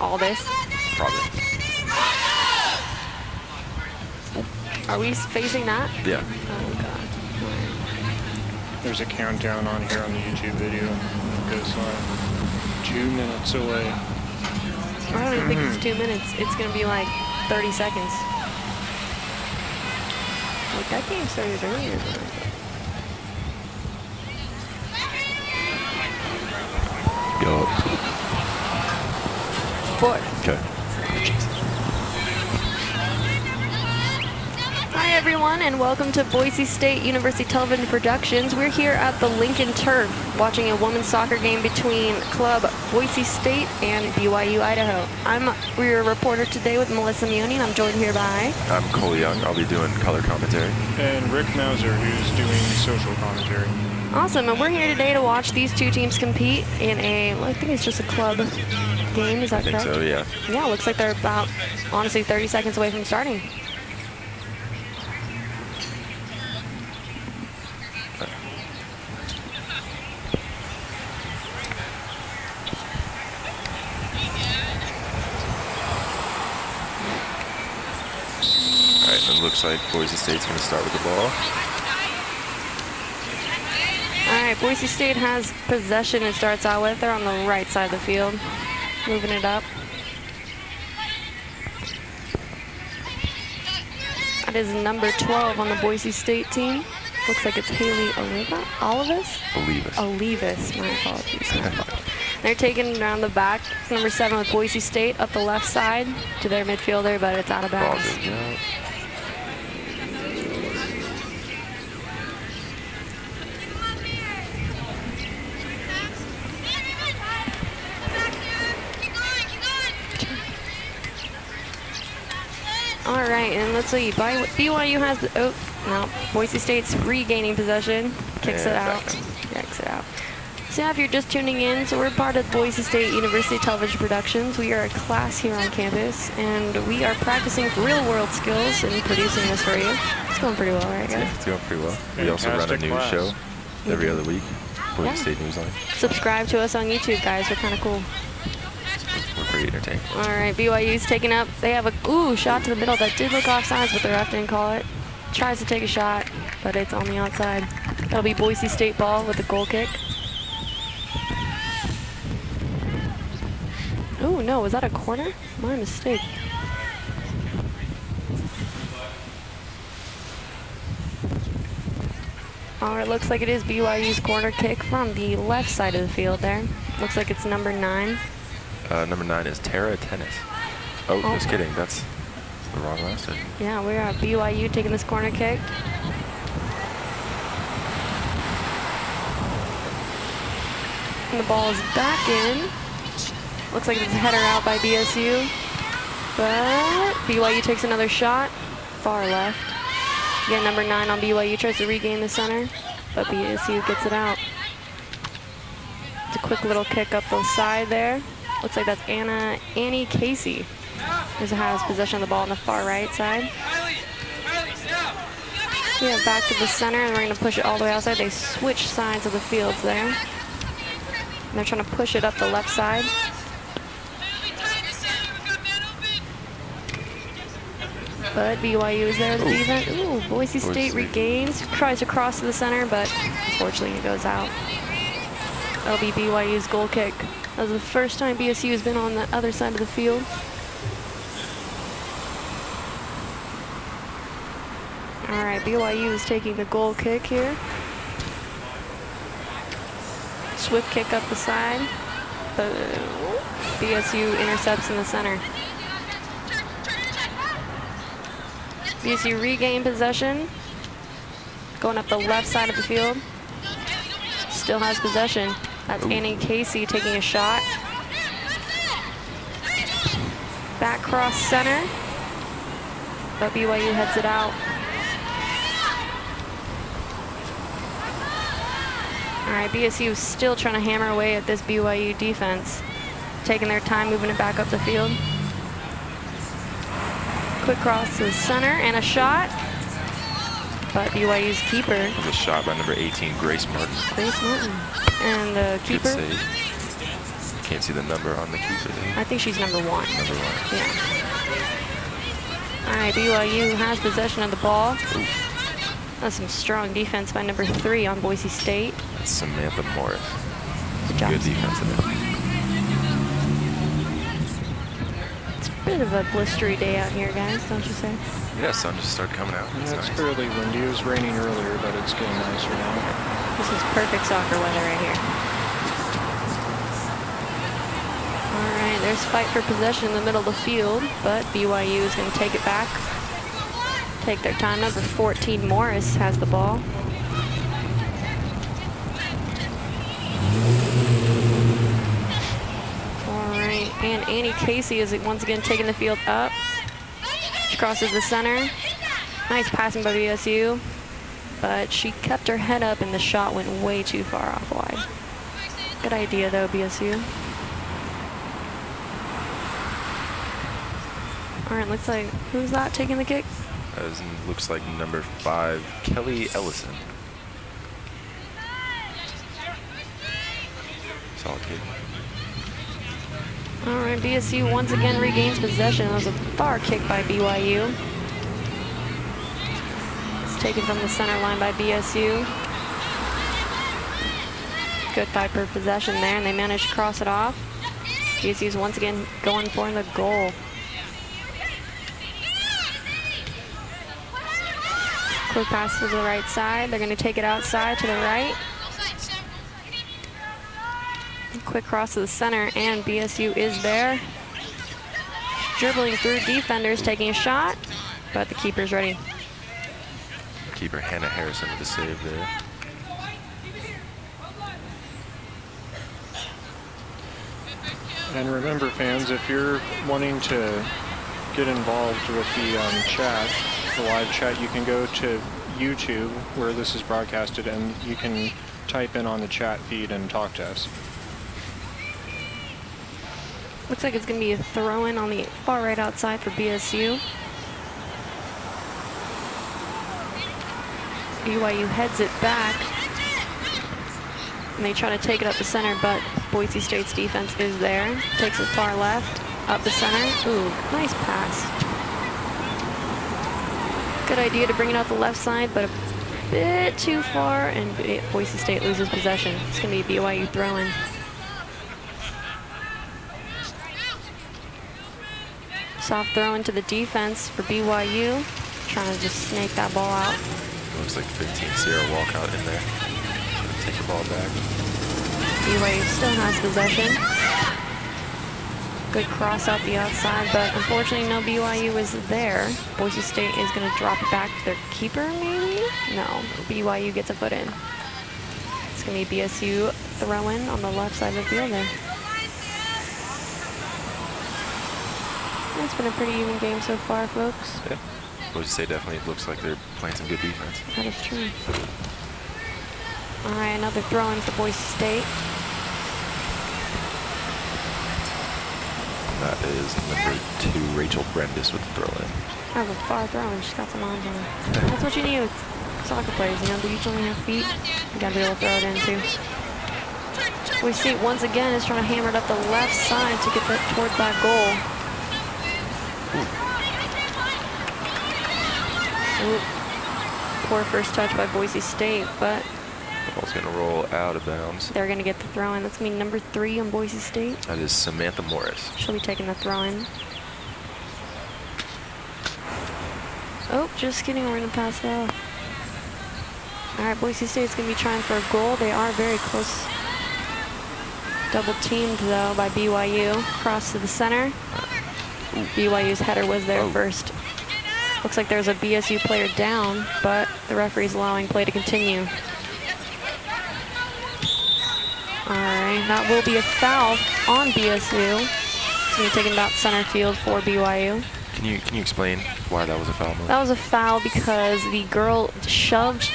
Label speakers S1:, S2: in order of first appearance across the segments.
S1: all this?
S2: Probably.
S1: Are we facing that?
S2: Yeah.
S1: Oh, God.
S3: There's a countdown on here on the YouTube video. It goes live. 2 minutes away.
S1: I don't even think it's 2 minutes. It's going to be like 30 seconds. Like, that game started earlier than I thought.
S2: Go.
S1: 4.
S2: Okay.
S1: Hi everyone, and welcome to Boise State University Television Productions. We're here at the Lincoln Turf watching a women's soccer game between Club Boise State and BYU Idaho. I'm your reporter today with Melissa Muny, and I'm joined here by...
S2: I'm Cole Young. I'll be doing color commentary.
S3: And Rick Mauser, who's doing social commentary.
S1: Awesome, and we're here today to watch these two teams compete in a, I think it's just a club game, is that correct?
S2: I think so, yeah.
S1: Yeah, looks like they're about, honestly, 30 seconds away from starting.
S2: All right, it looks like Boise State's going to start with the ball.
S1: All right, Boise State has possession and starts out with. They're on the right side of the field, moving it up. That is number 12 on the Boise State team. Looks like it's Haley Olivas? Olivas, my apologies. They're taking around the back. It's number 7 with Boise State up the left side to their midfielder, but it's out of bounds. All right, and let's see. BYU has the, oh, no, Boise State's regaining possession. Kicks it out. Kicks it out. So if you're just tuning in, so we're part of Boise State University Television Productions. We are a class here on campus, and we are practicing real-world skills and producing this for you. It's going pretty well, right, guys?
S2: It's going pretty well. We also run a news show every other week, Boise State Newsline.
S1: Subscribe to us on YouTube, guys. We're kind of cool.
S2: We're pretty entertaining.
S1: All right, BYU's taking up. They have a shot to the middle that did look offsides, but the ref didn't call it. Tries to take a shot, but it's on the outside. That'll be Boise State ball with a goal kick. Oh no, was that a corner? My mistake. All right, looks like it is BYU's corner kick from the left side of the field there. Looks like it's number 9.
S2: Number 9 is Tara Tennis. Oh, just kidding. That's the wrong last name.
S1: Yeah, we're at BYU taking this corner kick. And the ball is back in. Looks like it's a header out by BSU. But BYU takes another shot. Far left. Again, number 9 on BYU tries to regain the center, but BSU gets it out. It's a quick little kick up the side there. Looks like that's Annie Casey. Has possession of the ball on the far right side. Yeah, back to the center, and we're going to push it all the way outside. They switch sides of the fields there. And they're trying to push it up the left side. But BYU is there as the defense. Ooh, Boise State regains, tries to cross to the center, but unfortunately it goes out. That'll be BYU's goal kick. That was the first time BSU has been on the other side of the field. All right, BYU is taking the goal kick here. Swift kick up the side, but BSU intercepts in the center. BSU regain possession. Going up the left side of the field. Still has possession. That's Annie Casey taking a shot. Back cross center. But BYU heads it out. All right, BSU is still trying to hammer away at this BYU defense. Taking their time, moving it back up the field. Quick cross to the center and a shot. But BYU's keeper.
S2: A shot by number 18, Grace Martin.
S1: Grace Martin. And the keeper
S2: can't see the number on the keeper there.
S1: I think she's number 1.
S2: Number 1.
S1: Yeah. All right, BYU has possession of the ball.
S2: Ooh,
S1: That's some strong defense by number 3 on Boise State.
S2: that's Samantha Morris.
S1: Good job.
S2: Good defense there.
S1: It's a bit of a blistery day out here, guys, don't you say?
S2: Yeah, sun just started coming out.
S3: Yeah,
S2: It's
S3: it's
S2: nice.
S3: fairly windy. It was raining earlier, but it's getting nicer now.
S1: This is perfect soccer weather right here. All right, there's fight for possession in the middle of the field, but BYU is going to take it back. Take their time. Number 14, Morris, has the ball. All right, and Annie Casey is once again taking the field up. She crosses the center. Nice passing by BSU, but she kept her head up and the shot went way too far off wide. Good idea though, BSU. All right, looks like, who's that taking the kick?
S2: Looks like number 5, Kelly Ellison. Solid kick.
S1: All right, BSU once again regains possession. That was a far kick by BYU. It's taken from the center line by BSU. Good fight for possession there, and they managed to cross it off. BSU's once again going for the goal. Quick pass to the right side. They're going to take it outside to the right. Quick cross to the center, and BSU is there. Dribbling through defenders, taking a shot, but the keeper's ready.
S2: Keeper Hannah Harrison with the save there.
S3: And remember, fans, if you're wanting to get involved with the chat, the live chat, you can go to YouTube where this is broadcasted, and you can type in on the chat feed and talk to us.
S1: Looks like it's going to be a throw-in on the far right outside for BSU. BYU heads it back. And they try to take it up the center, but Boise State's defense is there. Takes it far left, up the center. Ooh, nice pass. Good idea to bring it out the left side, but a bit too far, and Boise State loses possession. It's going to be BYU throw-in. Soft throw into the defense for BYU. Trying to just snake that ball out.
S2: Looks like 15 Sierra Walcott in there. Take the ball back.
S1: BYU still has possession. Good cross out the outside, but unfortunately no BYU is there. Boise State is going to drop it back to their keeper, maybe? No, BYU gets a foot in. It's going to be BSU throw-in on the left side of the field there. It's been a pretty even game so far, folks.
S2: Yeah. Boise State definitely looks like they're playing some good defense.
S1: That is true. All right, another throw-in for Boise State.
S2: That is number 2, Rachel Brendis with the throw-in.
S1: That was a far throw and she's got some arms on her. That's what you need with soccer players, you know, they each only have feet. You gotta be able to throw it in too. Boise State once again is trying to hammer it up the left side to get that towards that goal. Ooh. Poor first touch by Boise State, but
S2: The ball's going to roll out of bounds.
S1: they're going to get the throw-in. That's going to be number 3 on Boise State.
S2: That is Samantha Morris.
S1: She'll be taking the throw-in. Oh, just kidding. We're going to pass it off. All right, Boise State's going to be trying for a goal. They are very close. Double teamed, though, by BYU. Cross to the center. BYU's header was there first. Looks like there's a BSU player down, but the referee's allowing play to continue. All right, that will be a foul on BSU. It's going to be taken about center field for BYU.
S2: Can you explain why that was a foul?
S1: That was a foul because the girl shoved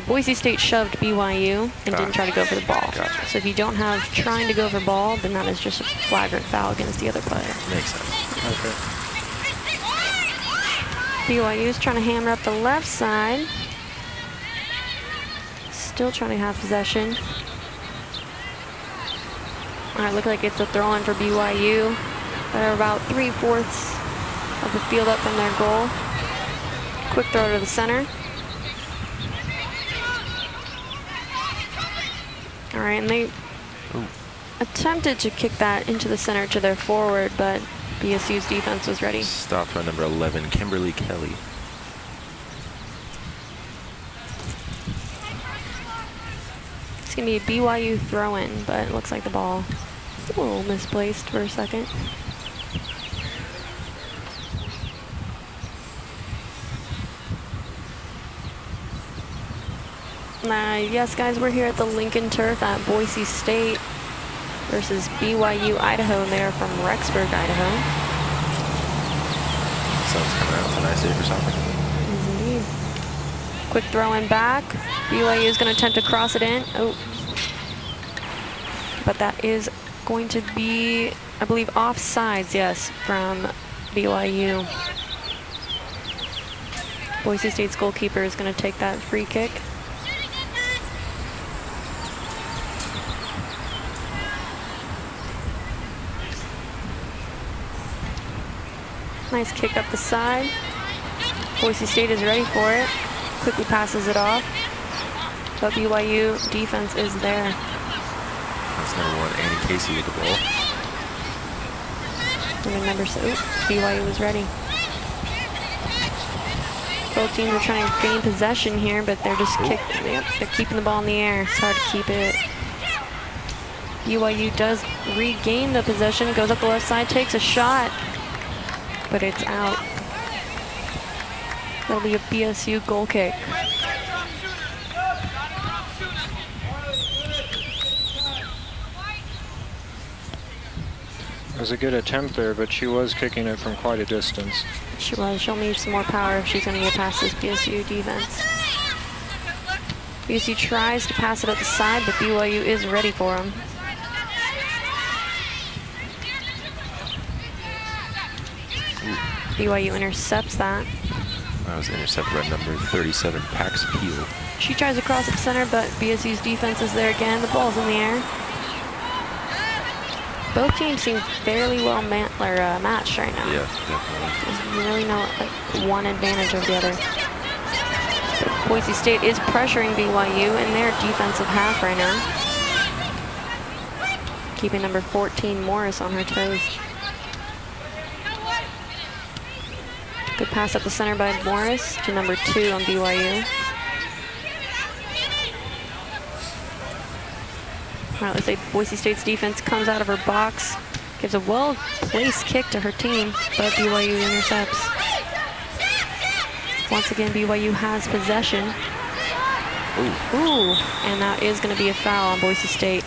S1: Boise State shoved BYU and didn't try to go for the ball.
S2: Gotcha.
S1: So if you don't have trying to go for ball, then that is just a flagrant foul against the other player.
S2: Makes sense.
S3: Okay.
S1: BYU's trying to hammer up the left side. Still trying to have possession. All right, look like it's a throw-in for BYU. They're about 3/4 of the field up from their goal. Quick throw to the center. All right, and they attempted to kick that into the center to their forward, but BSU's defense was ready.
S2: Stopped by number 11, Kimberly Kelly.
S1: It's going to be a BYU throw-in, but it looks like the ball is a little misplaced for a second. Yes, guys, we're here at the Lincoln Turf at Boise State versus BYU Idaho, and they are from Rexburg, Idaho.
S2: Sun's coming out. It's a nice day for soccer.
S1: Yes, indeed. Quick throw in back. BYU is going to attempt to cross it in. Oh. But that is going to be, I believe, offsides, yes, from BYU. Boise State's goalkeeper is going to take that free kick. Nice kick up the side. Boise State is ready for it. Quickly passes it off. But BYU defense is there.
S2: That's number 1, Annie Casey with the ball.
S1: And number 6, BYU was ready. Both teams are trying to gain possession here, but they're just they're keeping the ball in the air. It's hard to keep it. BYU does regain the possession, goes up the left side, takes a shot, but it's out. That'll be a BSU goal kick.
S3: It was a good attempt there, but she was kicking it from quite a distance.
S1: She was. She'll need some more power if she's going to get past this BSU defense. BSU tries to pass it up the side, but BYU is ready for them. BYU intercepts that.
S2: That was intercepted by number 37, Pax Peel.
S1: She tries to cross it center, but BSU's defense is there again. The ball's in the air. Both teams seem fairly well matched right now.
S2: Yeah, definitely.
S1: There's really no one advantage over the other. Boise State is pressuring BYU in their defensive half right now. Keeping number 14, Morris, on her toes. Good pass up the center by Morris to number 2 on BYU. All right, let's say Boise State's defense comes out of her box, gives a well-placed kick to her team, but BYU intercepts. Once again, BYU has possession. Ooh, and that is going to be a foul on Boise State.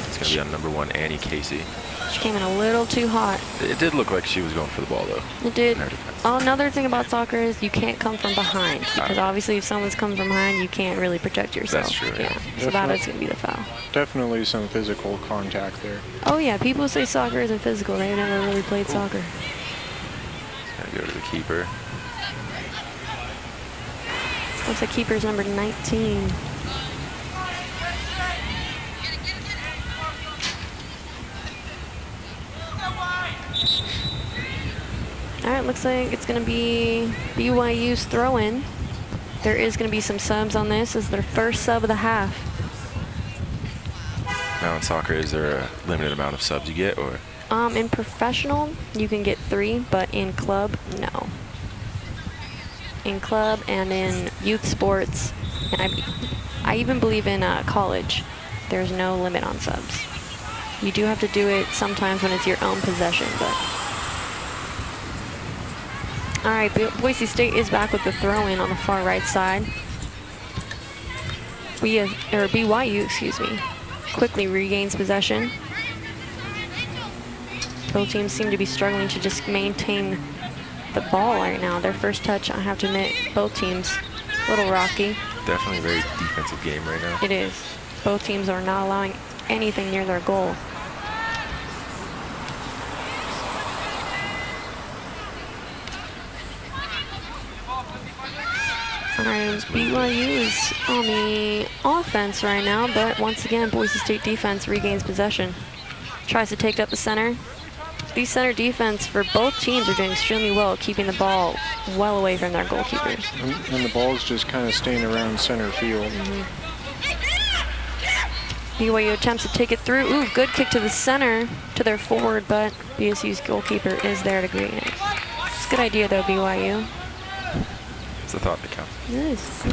S2: It's going to be on number 1, Annie Casey.
S1: She came in a little too hot.
S2: It did look like she was going for the ball, though.
S1: It did. Another thing about soccer is you can't come from behind, because obviously if someone's coming from behind, you can't really protect yourself.
S2: That's true, yeah.
S1: So that is going to be the foul.
S3: Definitely some physical contact there.
S1: Oh yeah, people say soccer isn't physical. They've never really played soccer.
S2: Gotta go to the keeper.
S1: Looks like keeper's number 19. All right, looks like it's going to be BYU's throw-in. There is going to be some subs on this. This is their first sub of the half.
S2: Now in soccer, is there a limited amount of subs you get, or?
S1: In professional, you can get 3, but in club, no. In club and in youth sports, and I even believe in college, there's no limit on subs. You do have to do it sometimes when it's your own possession, but. All right, Boise State is back with the throw-in on the far right side. BYU, excuse me, quickly regains possession. Both teams seem to be struggling to just maintain the ball right now. Their first touch, I have to admit, both teams, a little rocky.
S2: Definitely a very defensive game right now.
S1: It is. Both teams are not allowing anything near their goal. All right, BYU is on the offense right now, but once again, Boise State defense regains possession. Tries to take up the center. These center defense for both teams are doing extremely well, keeping the ball well away from their goalkeepers.
S3: And the ball's just kind of staying around center field.
S1: BYU attempts to take it through. Ooh, good kick to the center, to their forward, but BSU's goalkeeper is there to greet it. It's a good idea, though, BYU.
S2: It's the thought that counts.
S1: It is.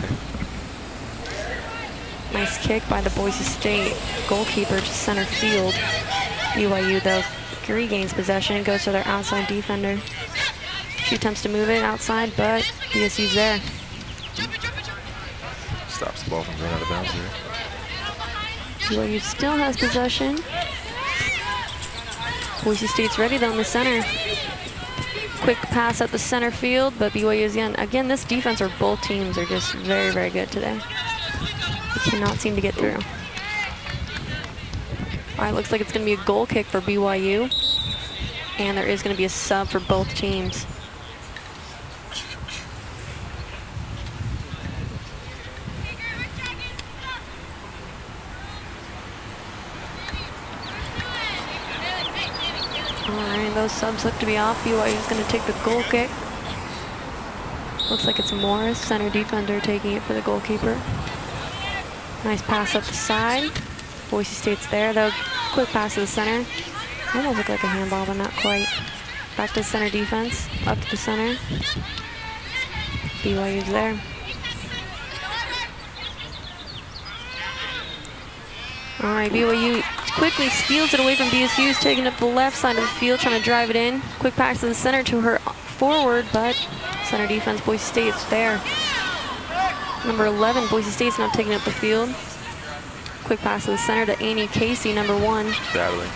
S1: Nice kick by the Boise State goalkeeper to center field. BYU, though, regains possession, goes to their outside defender. She attempts to move it outside, but BSU's there.
S2: Stops the ball from going out of bounds there.
S1: BYU still has possession. Boise State's ready, though, in the center. Quick pass at the center field, but BYU is again, this defense, or both teams, are just very, very good today. They cannot seem to get through. All right, looks like it's going to be a goal kick for BYU. And there is going to be a sub for both teams. All right, those subs look to be off. BYU is going to take the goal kick. Looks like it's Morris, center defender, taking it for the goalkeeper. Nice pass up the side. Boise State's there, though. Quick pass to the center. Almost looked like a handball, but not quite. Back to the center defense. Up to the center. BYU's there. All right, BYU quickly steals it away from BSU's, taking up the left side of the field, trying to drive it in. Quick pass to the center to her forward, but center defense, Boise State's there. Number 11, Boise State's now taking up the field. Quick pass to the center to Annie Casey, number 1.
S2: Battling.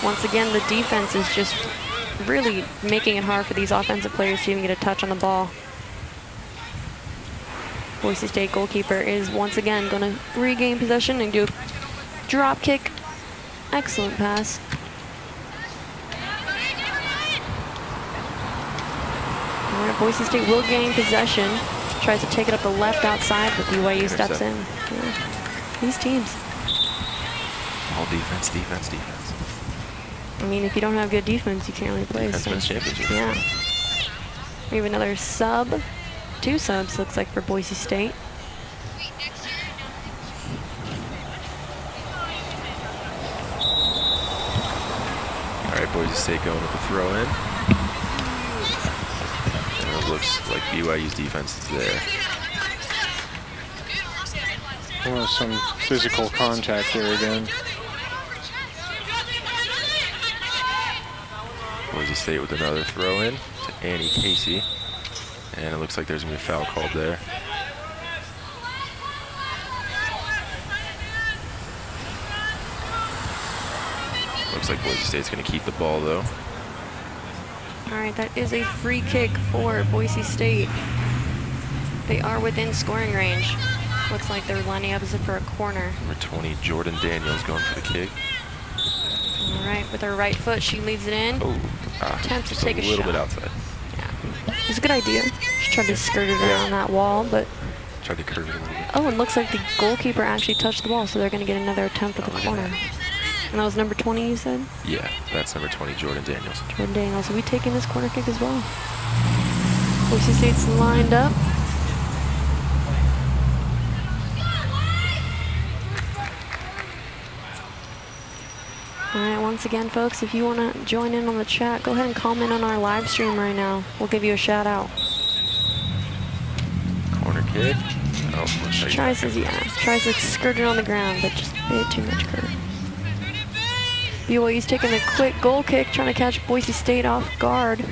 S1: Once again, the defense is just really making it hard for these offensive players to even get a touch on the ball. Boise State goalkeeper is once again going to regain possession and do a drop kick. Excellent pass. All right, Boise State will gain possession. Tries to take it up the left outside, but BYU steps in. Yeah. These teams.
S2: All defense, defense, defense.
S1: I mean, if you don't have good defense, you can't really play.
S2: Defense wins championship.
S1: Yeah. We have another sub. 2 subs, looks like, for Boise State.
S2: All right, Boise State going with the throw in. And it looks like BYU's defense is there.
S3: Oh, some physical contact there again.
S2: Boise State with another throw in to Annie Casey. And it looks like there's going to be a foul called there. Looks like Boise State's going to keep the ball, though.
S1: All right, that is a free kick for Boise State. They are within scoring range. Looks like they're lining up as if for a corner.
S2: Number 20, Jordan Daniels going for the kick.
S1: All right, with her right foot, she leaves it in.
S2: Oh,
S1: Attempts to
S2: just
S1: take a
S2: little
S1: shot.
S2: bit outside.
S1: Yeah, it was a good idea. She tried to skirt it around that wall, but...
S2: Tried to curve it a little bit.
S1: Oh, and looks like the goalkeeper actually touched the ball, so they're going to get another attempt at the corner. And that was number 20, you said?
S2: Yeah, that's number 20, Jordan Daniels.
S1: Jordan Daniels will be taking this corner kick as well. Boise State's lined up. All right, once again, folks, if you want to join in on the chat, go ahead and comment on our live stream right now. We'll give you a shout out.
S2: Corner kick. Oh,
S1: Tries to skirt it on the ground, but just a bit too much curve. BYU's taking a quick goal kick, trying to catch Boise State off guard.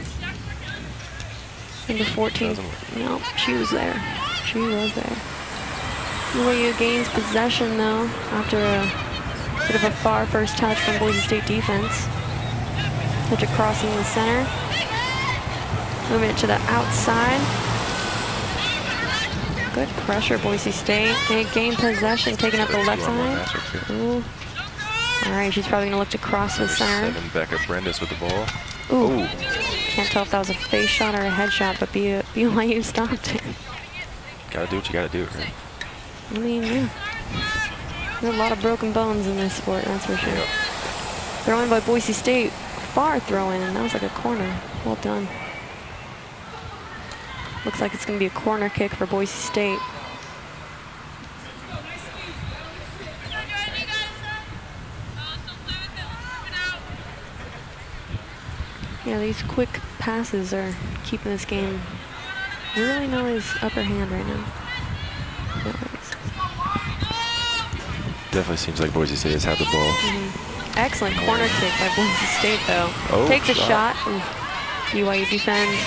S1: Number 14. No, she was there. She was there. BYU gains possession, though, after a bit of a far first touch from Boise State defense. Touch it crossing the center. Moving it to the outside. Good pressure, Boise State. They gain possession, taking up the left side. Ooh. All right, she's probably going to look to cross the center.
S2: 7, Becca Brendis with the ball.
S1: Ooh.
S2: Oh,
S1: Can't tell if that was a face shot or a head shot, but BYU stopped it.
S2: gotta do what you gotta do, right?
S1: I mean, yeah. There's a lot of broken bones in this sport, that's for sure.
S2: Yep.
S1: Throw-in by Boise State. Far throw-in, and that was like a corner. Well done. Looks like it's going to be a corner kick for Boise State. Yeah, these quick passes are keeping this game. We really know his upper hand right now.
S2: Definitely seems like Boise State has had the ball.
S1: Excellent corner kick by Boise State, though.
S2: Oh,
S1: Takes a
S2: shot.
S1: shot. BYU defends.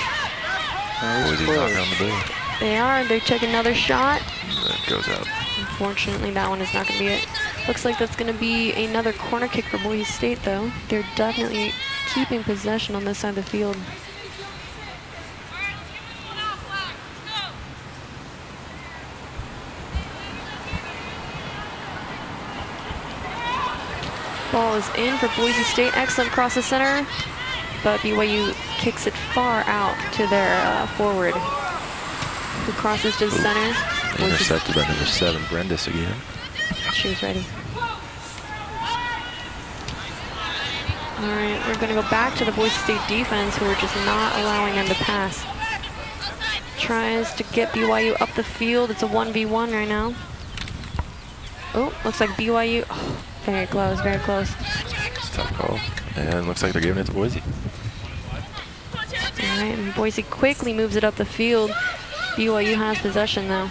S2: Boise's knocking on the door.
S1: They are. They take another shot.
S2: That goes out.
S1: Unfortunately, that one is not going to be it. Looks like that's going to be another corner kick for Boise State, though. They're definitely keeping possession on this side of the field. Ball is in for Boise State. Excellent cross the center, but BYU kicks it far out to their forward, who crosses to the center.
S2: Intercepted by number 7, Brendis again.
S1: She was ready. All right, we're going to go back to the Boise State defense, who are just not allowing them to pass. Tries to get BYU up the field. It's a 1v1 right now. Oh, looks like BYU. Oh, very close, very close.
S2: It's a tough call. And looks like they're giving it to Boise.
S1: All right, and Boise quickly moves it up the field. BYU has possession, though.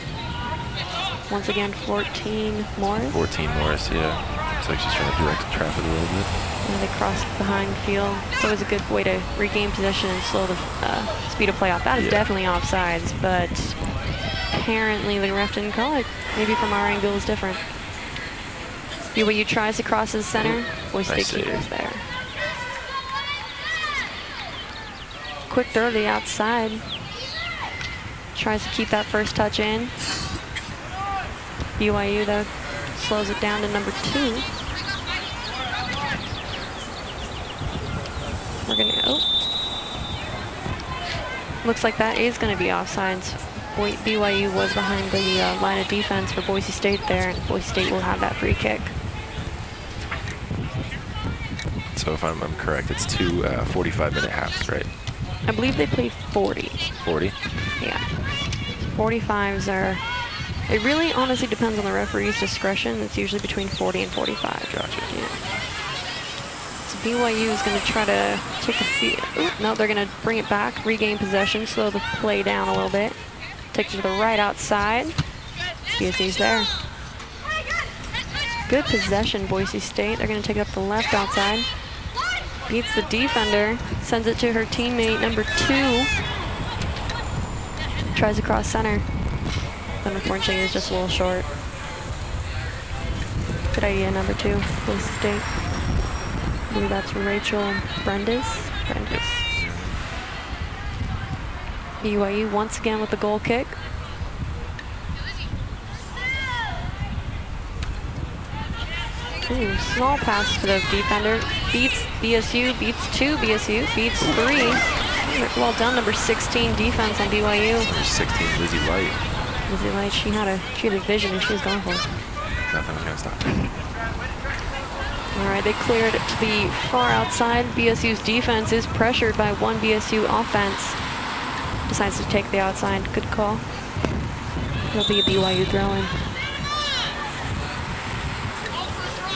S1: Once again, 14 Morris.
S2: 14 Morris, yeah. Looks like she's trying to direct the traffic a little bit.
S1: And they cross behind field. It's always a good way to regain possession and slow the speed of play off. That is definitely offsides, but apparently the ref didn't call it. Maybe from our angle is different. BYU tries to cross the center. Boise State keepers there. Quick throw to the outside. Tries to keep that first touch in. BYU, though, slows it down to number 2. We're going to, looks like that is going to be offsides. BYU was behind the line of defense for Boise State there, and Boise State will have that free kick.
S2: So if I'm correct, it's 2 45-minute halves, right?
S1: I believe they play 40.
S2: 40?
S1: Yeah. 45s are, it really honestly depends on the referee's discretion. It's usually between 40 and 45.
S2: Gotcha.
S1: Yeah. So BYU is going to try to take the field. No, they're going to bring it back, regain possession, slow the play down a little bit. Take it to the right outside. BSU's there. Good possession, Boise State. They're going to take it up the left outside. Beats the defender. Sends it to her teammate, number 2. Tries to cross center. But unfortunately, it's just a little short. Good idea, number 2, Boise State. I believe that's Rachel Brendis. BYU once again with the goal kick. Ooh, small pass to the defender. Beats BSU, beats 2 BSU, beats 3. Well done, number 16 defense on BYU.
S2: Number 16, Lizzie Light.
S1: Lizzie Light, she had a vision and she was going for it.
S2: Nothing was going to stop her.
S1: All right, they cleared it to the far outside. BSU's defense is pressured by 1 BSU offense. Decides to take the outside. Good call. It'll be a BYU throw-in.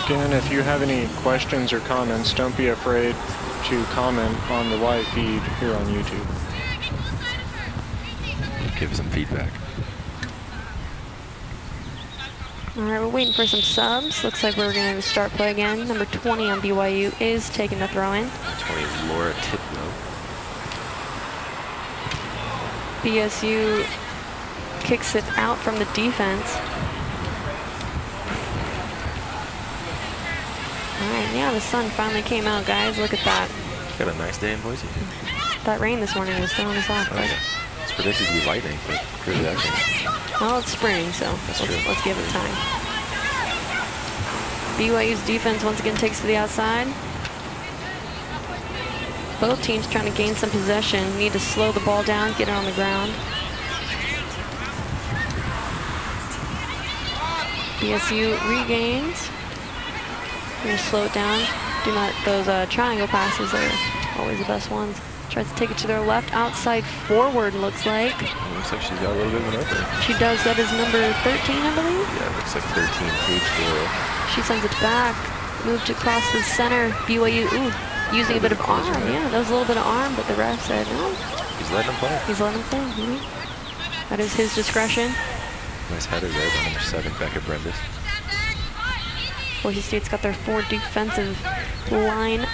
S3: Again, if you have any questions or comments, don't be afraid to comment on the live feed here on YouTube.
S2: Give us some feedback.
S1: All right, we're waiting for some subs. Looks like we're going to start play again. Number 20 on BYU is taking the throw-in.
S2: 20 is Laura Titlow.
S1: BSU kicks it out from the defense. All right, yeah, the sun finally came out, guys. Look at that.
S2: Got a nice day in Boise.
S1: That rain this morning was throwing us off.
S2: Oh, yeah. It's predicted to be lightning, but really actually.
S1: Well, it's spring, so let's give it time. BYU's defense once again takes to the outside. Both teams trying to gain some possession. Need to slow the ball down, get it on the ground. BSU regains. Gonna slow it down. Do not, those triangle passes are always the best ones. Tries to take it to their left, outside forward, looks like.
S2: Looks like she's got a little bit of an opening.
S1: She does. That is number 13, I believe.
S2: Yeah, it looks like 13, page 4.
S1: She sends it back. Moved across the center. BYU, using a bit of arm. Yeah, that was a little bit of arm, but the ref said no.
S2: He's letting him play.
S1: He's letting him play. That is his discretion.
S2: Nice header there by number 7, Becca Brendis.
S1: Boise State's got their 4 defensive line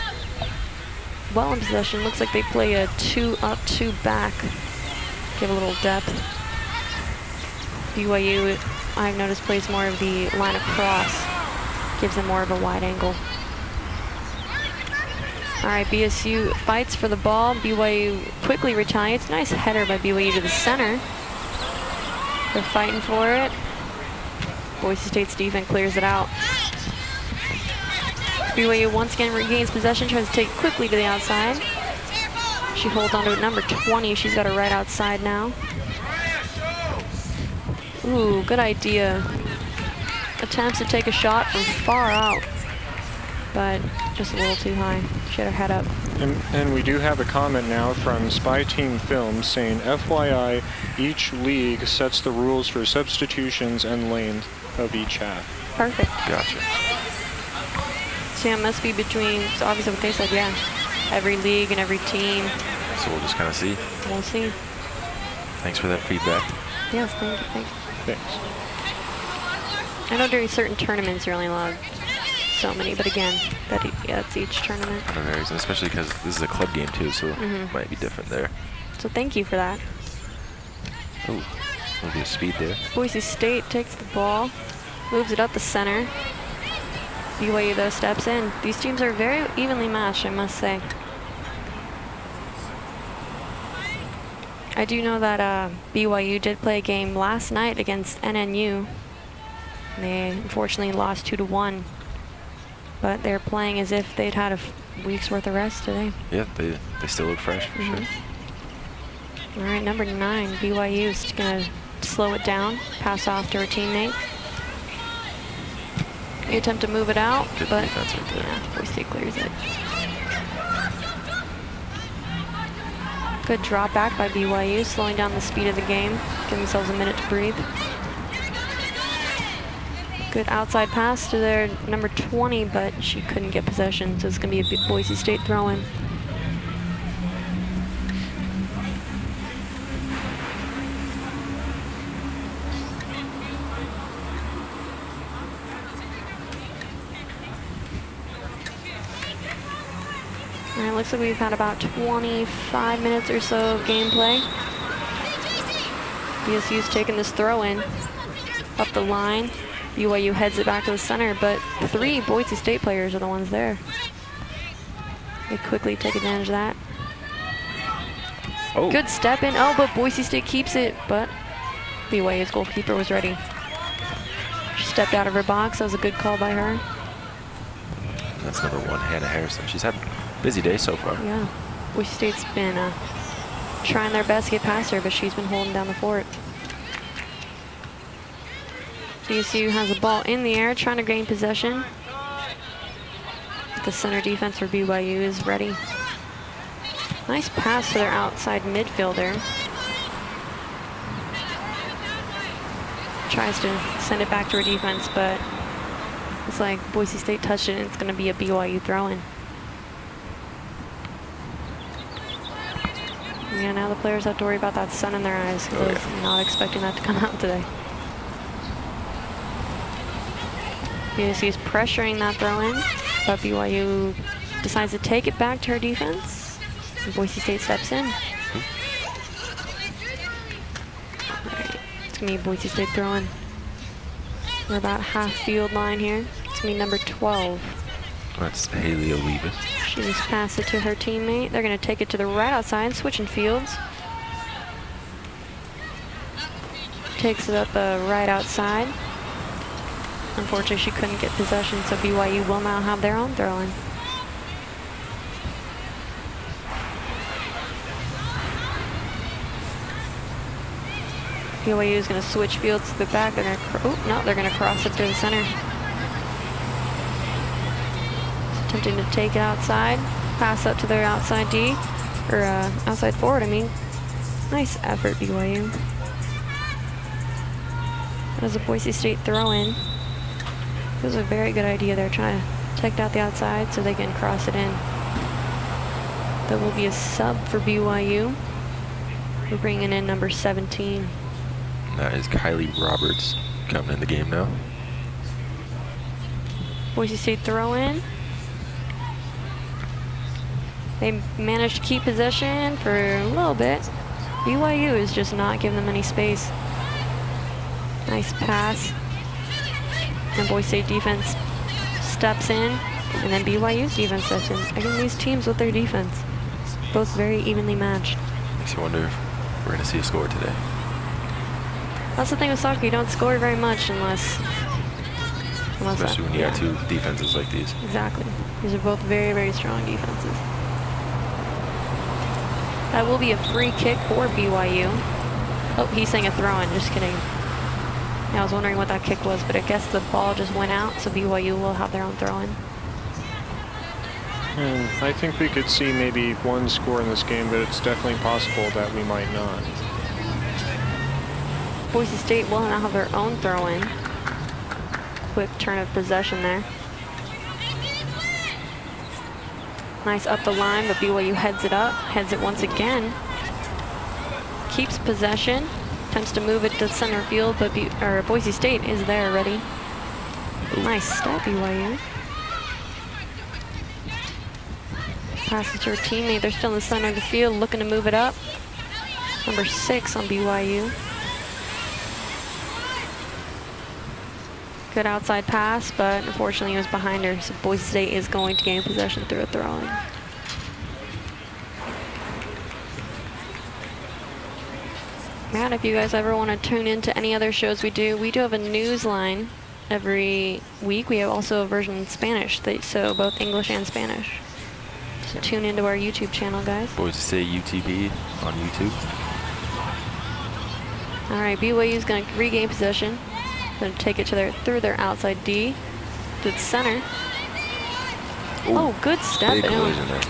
S1: well in possession. Looks like they play a 2 up, 2 back. Give a little depth. BYU, I've noticed, plays more of the line across. Gives them more of a wide angle. All right, BSU fights for the ball. BYU quickly retaliates. Nice header by BYU to the center. They're fighting for it. Boise State's defense clears it out. BYU once again regains possession, tries to take it quickly to the outside. She holds on to it, number 20. She's got it right outside now. Ooh, good idea. Attempts to take a shot from far out, but just a little too high. She had her head up.
S3: And we do have a comment now from Spy Team Films saying, FYI, each league sets the rules for substitutions and length of each half.
S1: Perfect.
S2: Gotcha.
S1: So yeah, it must be between, so obviously what they said, yeah. Every league and every team.
S2: So we'll just kind of see.
S1: We'll see.
S2: Thanks for that feedback.
S1: Yes, thank you, thanks.
S3: Thanks.
S1: I know during certain tournaments you're only allowed so many, but again, that's each tournament.
S2: Kind of varies, and especially because this is a club game too, so it might be different there.
S1: So thank you for that.
S2: Ooh, a little bit of speed there.
S1: Boise State takes the ball, moves it up the center. BYU though steps in. These teams are very evenly matched, I must say. I do know that BYU did play a game last night against NNU. They unfortunately lost 2-1, but they're playing as if they'd had a week's worth of rest today.
S2: Yeah, they still look fresh for sure.
S1: All right, number 9, BYU is gonna slow it down, pass off to her teammate. They attempt to move it out,
S2: Good
S1: but
S2: defense right there.
S1: yeah, Boise State clears it. Good drop back by BYU, slowing down the speed of the game, giving themselves a minute to breathe. Good outside pass to their number 20, but she couldn't get possession, so it's going to be a Boise State throw-in. All right, looks like we've had about 25 minutes or so of gameplay. BSU's taking this throw-in up the line. BYU heads it back to the center, but 3 Boise State players are the ones there. They quickly take advantage of that.
S2: Oh.
S1: Good step in. Oh, but Boise State keeps it, but BYU's goalkeeper was ready. She stepped out of her box. That was a good call by her.
S2: That's number 1, Hannah Harrison. She's had a busy day so far.
S1: Yeah. Boise State's been trying their best to get past her, but she's been holding down the fort. BSU has the ball in the air, trying to gain possession. The center defense for BYU is ready. Nice pass to their outside midfielder. Tries to send it back to her defense, but it's like Boise State touched it and it's going to be a BYU throw-in. Yeah, now the players have to worry about that sun in their eyes because I was not expecting that to come out today. BSU's pressuring that throw-in, but BYU decides to take it back to her defense. And Boise State steps in. All right, it's gonna be Boise State throw-in. We're about half field line here. It's gonna be number 12.
S2: That's Haley Olivas.
S1: She just passed it to her teammate. They're gonna take it to the right outside, switching fields. Takes it up the right outside. Unfortunately, she couldn't get possession, so BYU will now have their own throw-in. BYU is going to switch fields to the back. They're going to, no, they're going to cross it to the center. Attempting to take it outside, pass up to their outside D, or outside forward, I mean. Nice effort, BYU. That was a Boise State throw-in. It was a very good idea. They're trying to check out the outside so they can cross it in. That will be a sub for BYU. We're bringing in number 17.
S2: That is Kylie Roberts coming in the game now.
S1: Boise State throw-in. They managed to keep possession for a little bit. BYU is just not giving them any space. Nice pass. And Boise State defense steps in, and then BYU's defense steps in. Again, these teams with their defense, both very evenly matched.
S2: Makes you wonder if we're going to see a score today.
S1: That's the thing with soccer, you don't score very much unless
S2: Especially when you got two defenses like these.
S1: Exactly. These are both very, very strong defenses. That will be a free kick for BYU. Oh, he's saying a throw-in, just kidding. Yeah, I was wondering what that kick was, but I guess the ball just went out, so BYU will have their own throw-in.
S3: I think we could see maybe one score in this game, but it's definitely possible that we might not.
S1: Boise State will now have their own throw-in. Quick turn of possession there. Nice up the line, but BYU heads it once again. Keeps possession, attempts to move it to center field, but Boise State is there already. Nice step, BYU. Passes to her teammate, they're still in the center of the field, looking to move it up. Number 6 on BYU. Good outside pass, but unfortunately it was behind her, so Boise State is going to gain possession through a throw-in. Man, if you guys ever want to tune into any other shows we do have a news line every week. We have also a version in Spanish, so both English and Spanish. So tune into our YouTube channel, guys.
S2: Boise State UTB on YouTube.
S1: All right, BYU is going to regain possession. Going to take it to through their outside D to the center.
S2: Ooh,
S1: oh, good step
S2: big
S1: in.
S2: collision there.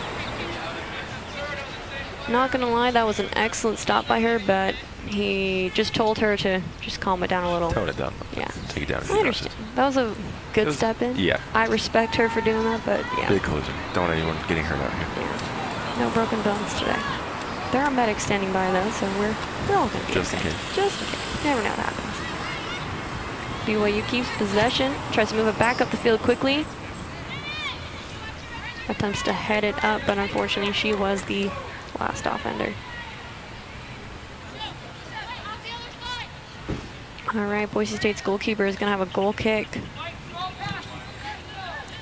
S1: Not going to lie, that was an excellent stop by her, but he just told her to just calm it down a little.
S2: Tone it down.
S1: Yeah.
S2: Take it down.
S1: I understand. That was a good step in.
S2: Yeah.
S1: I respect her for doing that, but yeah.
S2: Big collision. Don't want anyone getting hurt out here.
S1: Yeah. No broken bones today. There are medics standing by though, so we're all going to be
S2: Just in
S1: okay.
S2: case.
S1: Just in case. Never know what happens. BYU keeps possession, tries to move it back up the field quickly. Attempts to head it up, but unfortunately she was the last offender. All right, Boise State's goalkeeper is going to have a goal kick.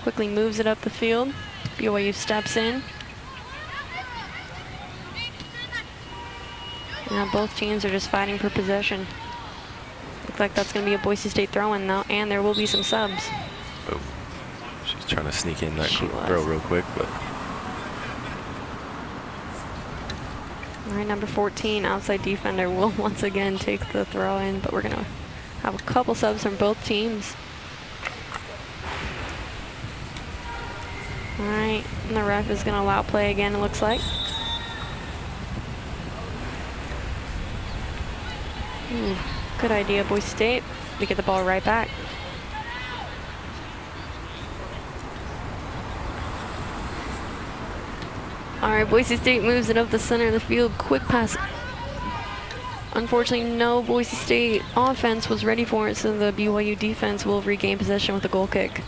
S1: Quickly moves it up the field. BYU steps in. Now both teams are just fighting for possession. Looks like that's going to be a Boise State throw-in though, and there will be some subs.
S2: Oh, she's trying to sneak in that
S1: She
S2: throw real quick, but.
S1: All right, number 14, outside defender, will once again take the throw-in, but we're going to have a couple subs from both teams. All right, and the ref is going to allow play again, it looks like. Good idea, Boise State. We get the ball right back. All right, Boise State moves it up the center of the field. Quick pass. Unfortunately, no Boise State offense was ready for it, so the BYU defense will regain possession with a goal kick.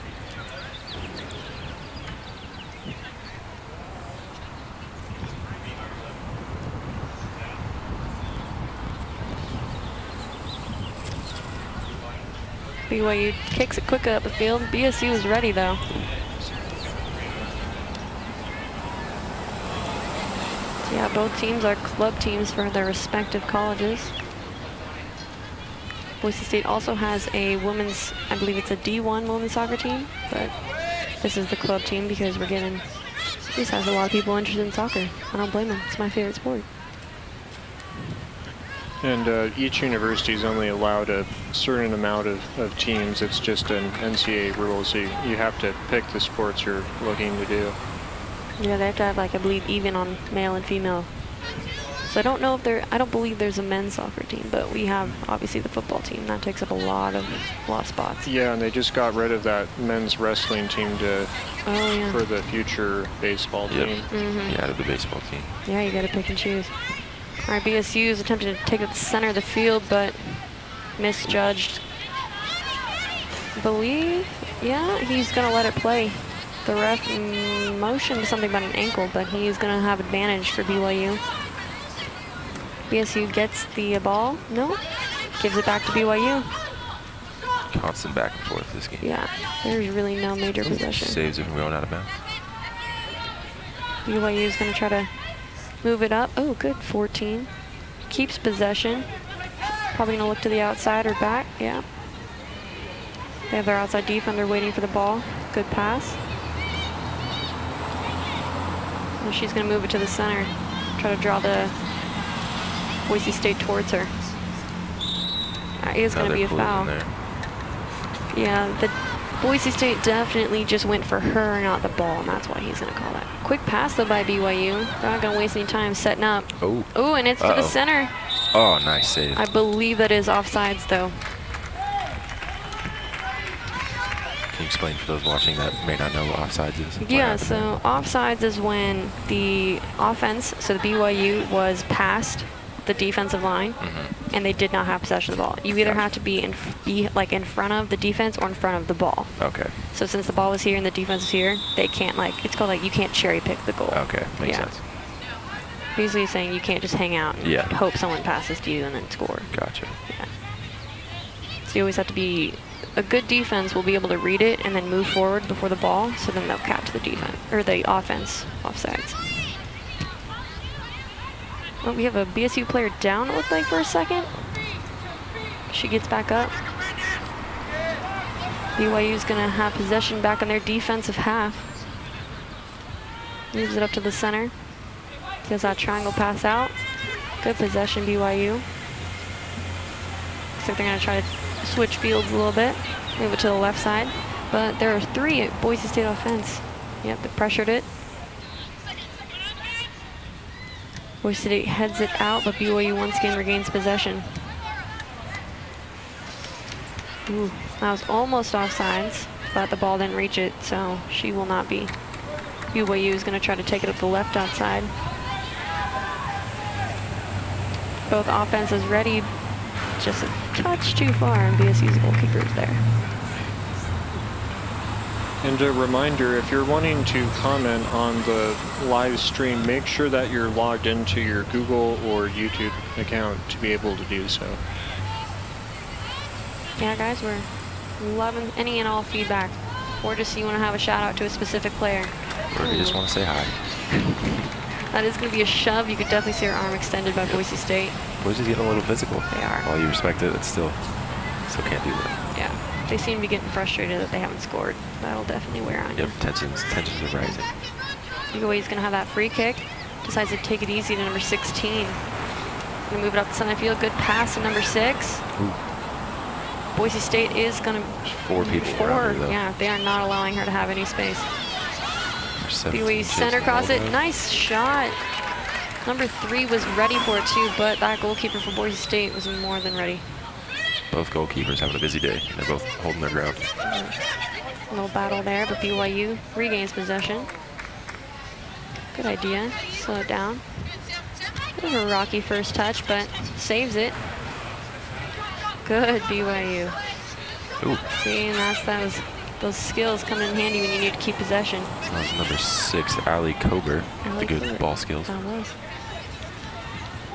S1: BYU kicks it quickly up the field. BSU is ready though. So yeah, both teams are club teams for their respective colleges. Boise State also has a women's, I believe it's a D1 women's soccer team, but this is the club team because this has a lot of people interested in soccer. I don't blame them, it's my favorite sport.
S3: And each university is only allowed a certain amount of teams. It's just an NCAA rule, so you have to pick the sports you're looking to do.
S1: Yeah, they have to have, like, I believe, even on male and female. So I don't know if I don't believe there's a men's soccer team, but we have obviously the football team. That takes up a lot of spots.
S3: Yeah, and they just got rid of that men's wrestling team for the future baseball team.
S2: Yeah, to the baseball team.
S1: Yeah, you got to pick and choose. All right, BSU is attempting to take up the center of the field, but misjudged. I believe, yeah, he's going to let it play. The ref motioned something about an ankle, but he's going to have advantage for BYU. BSU gets the ball. No, gives it back to BYU.
S2: Constant back and forth this game.
S1: Yeah, there's really no major possession.
S2: Saves it from going out of bounds.
S1: BYU is going to try to move it up. Oh, good, 14. Keeps possession. Probably going to look to the outside or back. Yeah. They have their outside defender waiting for the ball. Good pass. And she's going to move it to the center. Try to draw the Boise State towards her. That is going to be a foul. Yeah, the Boise State definitely just went for her, not the ball, and that's why he's going to call that. Quick pass, though, by BYU. They're not going to waste any time setting up.
S2: Oh.
S1: Oh, and it's to the center.
S2: Oh, nice save.
S1: I believe that is offsides, though.
S2: Can you explain for those watching that may not know what offsides is?
S1: Yeah, so offsides is when the offense, so the BYU was past the defensive line, and they did not have possession of the ball. You either have to be in front of the defense or in front of the ball.
S2: Okay.
S1: So since the ball was here and the defense is here, they can't, it's called, you can't cherry pick the goal.
S2: Okay, makes sense.
S1: Basically saying you can't just hang out and hope someone passes to you and then score.
S2: Gotcha.
S1: Yeah. So you always have to be, a good defense will be able to read it and then move forward before the ball, so then they'll catch the defense, or the offense offsides. Oh, we have a BSU player down, it looked like, for a second. She gets back up. BYU's going to have possession back on their defensive half. Moves it up to the center. Does that triangle pass out. Good possession, BYU. Looks like they're going to try to switch fields a little bit. Move it to the left side. But there are 3 at Boise State offense. Yep, they pressured it. Boise State heads it out, but BYU once again regains possession. Ooh, that was almost offsides, but the ball didn't reach it, so she will not be. BYU is going to try to take it up the left outside. Both offenses ready, just a touch too far, and BSU's goalkeeper is there.
S3: And a reminder, if you're wanting to comment on the live stream, make sure that you're logged into your Google or YouTube account to be able to do so.
S1: Yeah, guys, we're loving any and all feedback. Or just you want to have a shout out to a specific player.
S2: Or you just want to say hi.
S1: That is going to be a shove. You could definitely see her arm extended by Boise State.
S2: Boise's getting a little physical.
S1: They are.
S2: While you respect it, it's still can't do that.
S1: Yeah. They seem to be getting frustrated that they haven't scored. That'll definitely wear on you.
S2: Yep, tensions are rising.
S1: BYU's going to have that free kick. Decides to take it easy to number 16. Going to move it up the center field. Good pass to number 6.
S2: Ooh.
S1: Boise State is going to...
S2: 4 people around her, though.
S1: Yeah, they are not allowing her to have any space. BYU center cross it. Nice shot. Number 3 was ready for it too, but that goalkeeper for Boise State was more than ready.
S2: Both goalkeepers having a busy day. They're both holding their ground.
S1: A little battle there, but BYU regains possession. Good idea. Slow it down. Bit of a rocky first touch, but saves it. Good BYU.
S2: Ooh.
S1: See, and those skills come in handy when you need to keep possession.
S2: That was number 6, Allie Kober. The good ball skills.
S1: That was.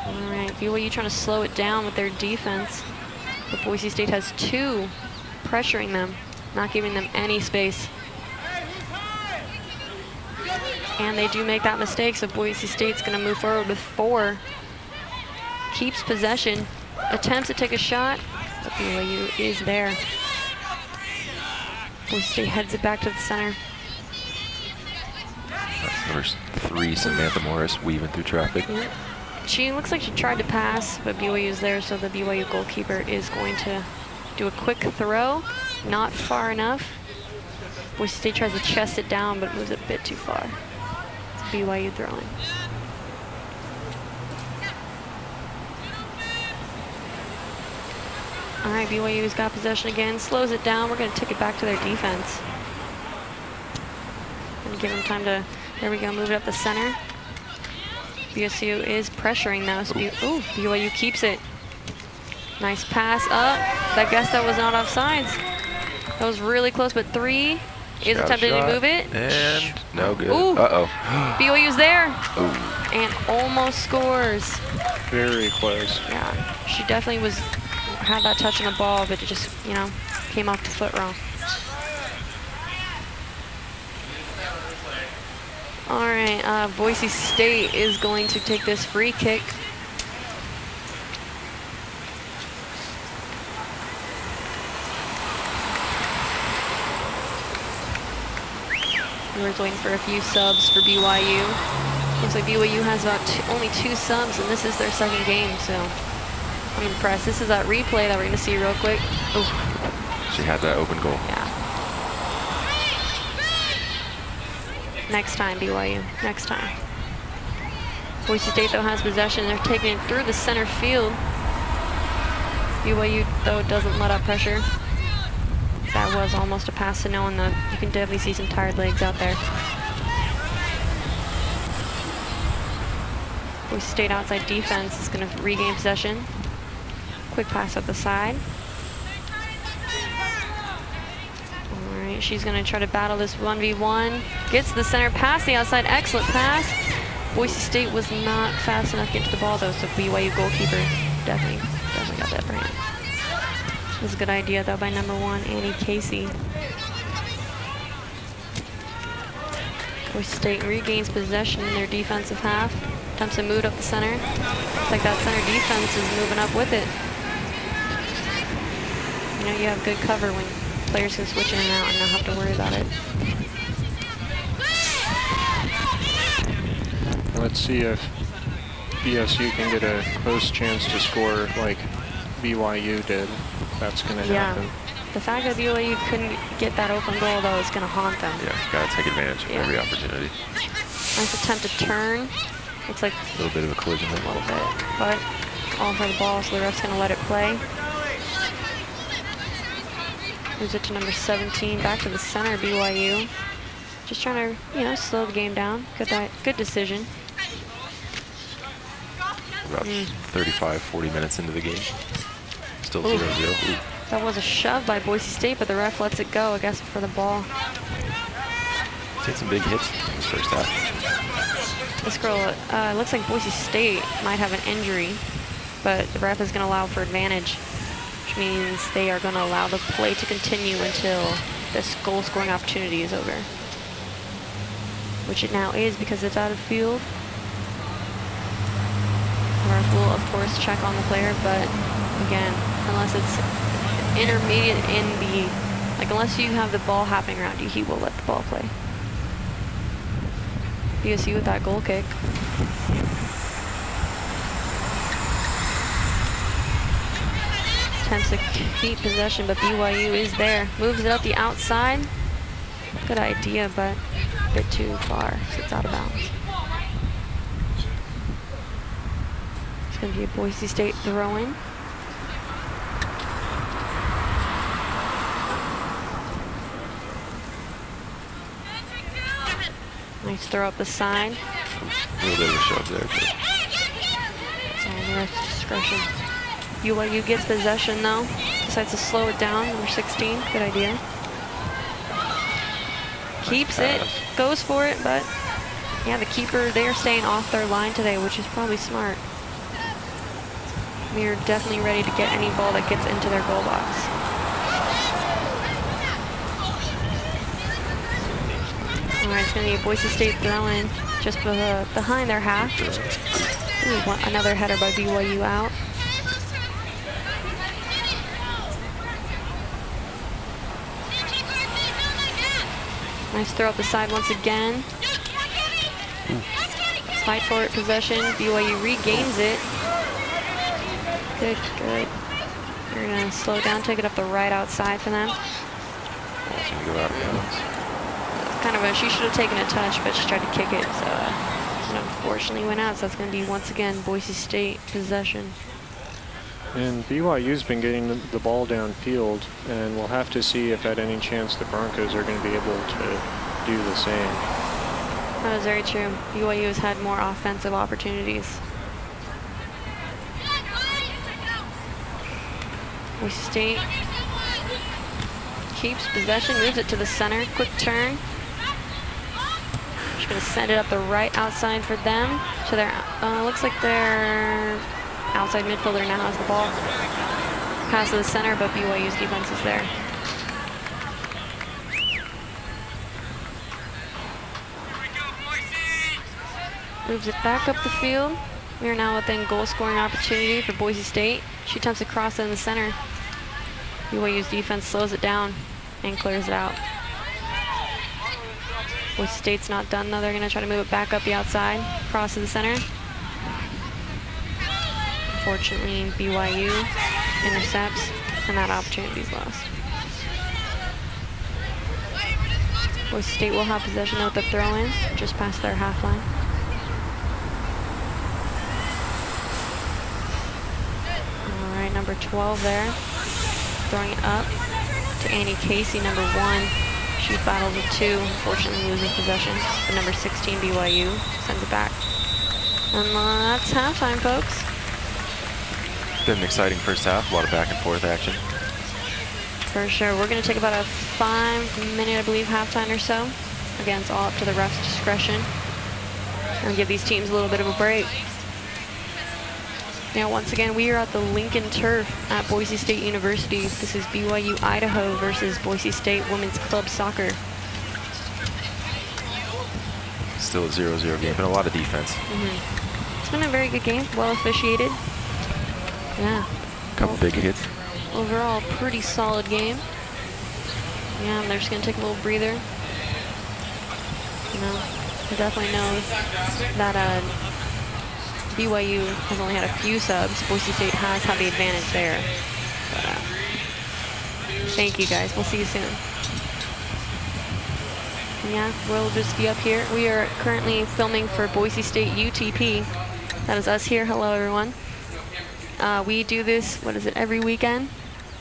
S1: All right, BYU trying to slow it down with their defense. But Boise State has 2 pressuring them, not giving them any space. And they do make that mistake, so Boise State's going to move forward with 4. Keeps possession, attempts to take a shot, but BYU is there. Boise State heads it back to the center.
S2: That's number 3, Samantha Morris, weaving through traffic.
S1: Yep. She looks like she tried to pass, but BYU's there, so the BYU goalkeeper is going to do a quick throw. Not far enough. Boise State tries to chest it down, but moves a bit too far. It's BYU throwing. All right, BYU's got possession again, slows it down. We're going to take it back to their defense. And give them time to, there we go, move it up the center. BSU is pressuring now. So BYU keeps it. Nice pass up. I guess that was not offsides. That was really close, but 3 is attempting to move it.
S2: And no good.
S1: Ooh.
S2: Uh-oh.
S1: BYU's there.
S2: Ooh.
S1: And almost scores.
S3: Very close.
S1: Yeah, she definitely had that touch on the ball, but it just, you know, came off the foot wrong. All right, Boise State is going to take this free kick. We're waiting for a few subs for BYU. Looks like BYU has about only 2 subs, and this is their 2nd game, so I'm impressed. This is that replay that we're going to see real quick. Oh.
S2: She had that open goal.
S1: Yeah. Next time, BYU. Next time. Boise State, though, has possession. They're taking it through the center field. BYU, though, doesn't let up pressure. That was almost a pass to no one, though. You can definitely see some tired legs out there. Boise State outside defense is going to regain possession. Quick pass up the side. All right, she's going to try to battle this 1v1. Gets to the center, pass the outside. Excellent pass. Boise State was not fast enough to get to the ball, though, so BYU goalkeeper definitely got that brand. It was a good idea, though, by number 1, Annie Casey. Boise State regains possession in their defensive half. Attempts to move up the center. Looks like that center defense is moving up with it. You know, you have good cover when players can switch in and out and not have to worry about it.
S3: Let's see if BSU can get a close chance to score like BYU did. That's going to happen.
S1: The fact that BYU couldn't get that open goal, though, is going to haunt them.
S2: Yeah, got to take advantage of every opportunity.
S1: Nice attempt to turn. Looks like
S2: a little bit of a collision there.
S1: A little bit, but all for the ball, so the ref's going to let it play. Moves it to number 17, back to the center, BYU. Just trying to, you know, slow the game down. Good decision.
S2: About 35, 40 minutes into the game. Still 0-0.
S1: That was a shove by Boise State, but the ref lets it go, I guess, for the ball.
S2: Take some big hits in this first half.
S1: This girl, looks like Boise State might have an injury, but the ref is going to allow for advantage, which means they are going to allow the play to continue until this goal-scoring opportunity is over, which it now is because it's out of field. The ref will, of course, check on the player, but again, unless it's intermediate in the, like, unless you have the ball happening around you, he will let the ball play. BSU with that goal kick. Attempts to keep possession, but BYU is there. Moves it out the outside. Good idea, but a bit too far, so it's out of bounds. It's going to be a Boise State throw-in. Nice throw up the side.
S2: A little bit of a shove there.
S1: It's on the ref's discretion. BYU gets possession, though. Decides to slow it down. Number 16. Good idea. Keeps it. Goes for it, but yeah, the keeper, they are staying off their line today, which is probably smart. We are definitely ready to get any ball that gets into their goal box. All right, it's going to be a Boise State throw-in just behind their half. Ooh, another header by BYU out. Nice throw up the side once again. Fight for it possession. BYU regains it. Good, good. They're going to slow down, take it up the right outside for them.
S2: Ball's going to go out of bounds.
S1: Kind of she should have taken a touch, but she tried to kick it, so it unfortunately went out. So that's going to be, once again, Boise State possession.
S3: And BYU's been getting the ball downfield, and we'll have to see if at any chance the Broncos are going to be able to do the same.
S1: That was very true. BYU has had more offensive opportunities. Boise State keeps possession, moves it to the center. Quick turn. Just going to send it up the right outside for them. So they're looks like their outside midfielder now has the ball. Pass to the center, but BYU's defense is there. Moves it back up the field. We are now within goal scoring opportunity for Boise State. She attempts a cross in the center. BYU's defense slows it down and clears it out. Boise State's not done though. They're going to try to move it back up the outside. Cross to the center. Unfortunately, BYU intercepts, and that opportunity is lost. Boise State will have possession of the throw-in, just past their half line. All right, number 12 there, throwing it up to Annie Casey, number 1. She battles with 2, unfortunately loses possession. But number 16, BYU, sends it back. And that's halftime, folks.
S2: Been an exciting first half, a lot of back and forth action.
S1: For sure. We're going to take about a 5-minute, I believe, halftime or so. Again, it's all up to the ref's discretion. And give these teams a little bit of a break. Now, once again, we are at the Lincoln Turf at Boise State University. This is BYU Idaho versus Boise State Women's Club Soccer.
S2: Still a 0-0 game, but a lot of defense.
S1: It's been a very good game, well officiated. Yeah.
S2: Couple big hits.
S1: Overall, pretty solid game. Yeah, and they're just going to take a little breather. You know, I definitely know that BYU has only had a few subs. Boise State has had the advantage there. But, thank you, guys. We'll see you soon. Yeah, we'll just be up here. We are currently filming for Boise State UTP. That is us here. Hello, everyone. We do this, what is it, every weekend?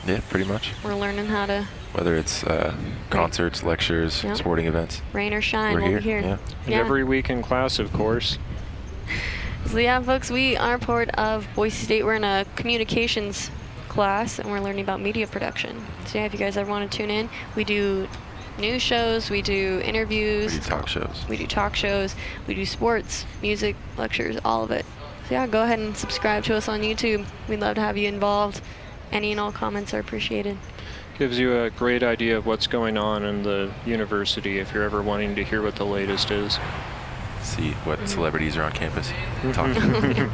S2: Yeah, pretty much.
S1: We're learning how to...
S2: Whether it's concerts, lectures,
S1: Yep.
S2: sporting events.
S1: Rain or shine,
S2: We're
S1: we'll be here.
S2: Yeah.
S3: And every week in class, of course.
S1: So yeah, folks, we are part of Boise State. We're in a communications class, and we're learning about media production. So yeah, if you guys ever want to tune in, we do news shows, we do interviews.
S2: We do talk shows.
S1: We do talk shows, we do sports, music, lectures, all of it. So yeah, go ahead and subscribe to us on YouTube. We'd love to have you involved. Any and all comments are appreciated.
S3: Gives you a great idea of what's going on in the university if you're ever wanting to hear what the latest is.
S2: See what celebrities are on campus. Talk to them.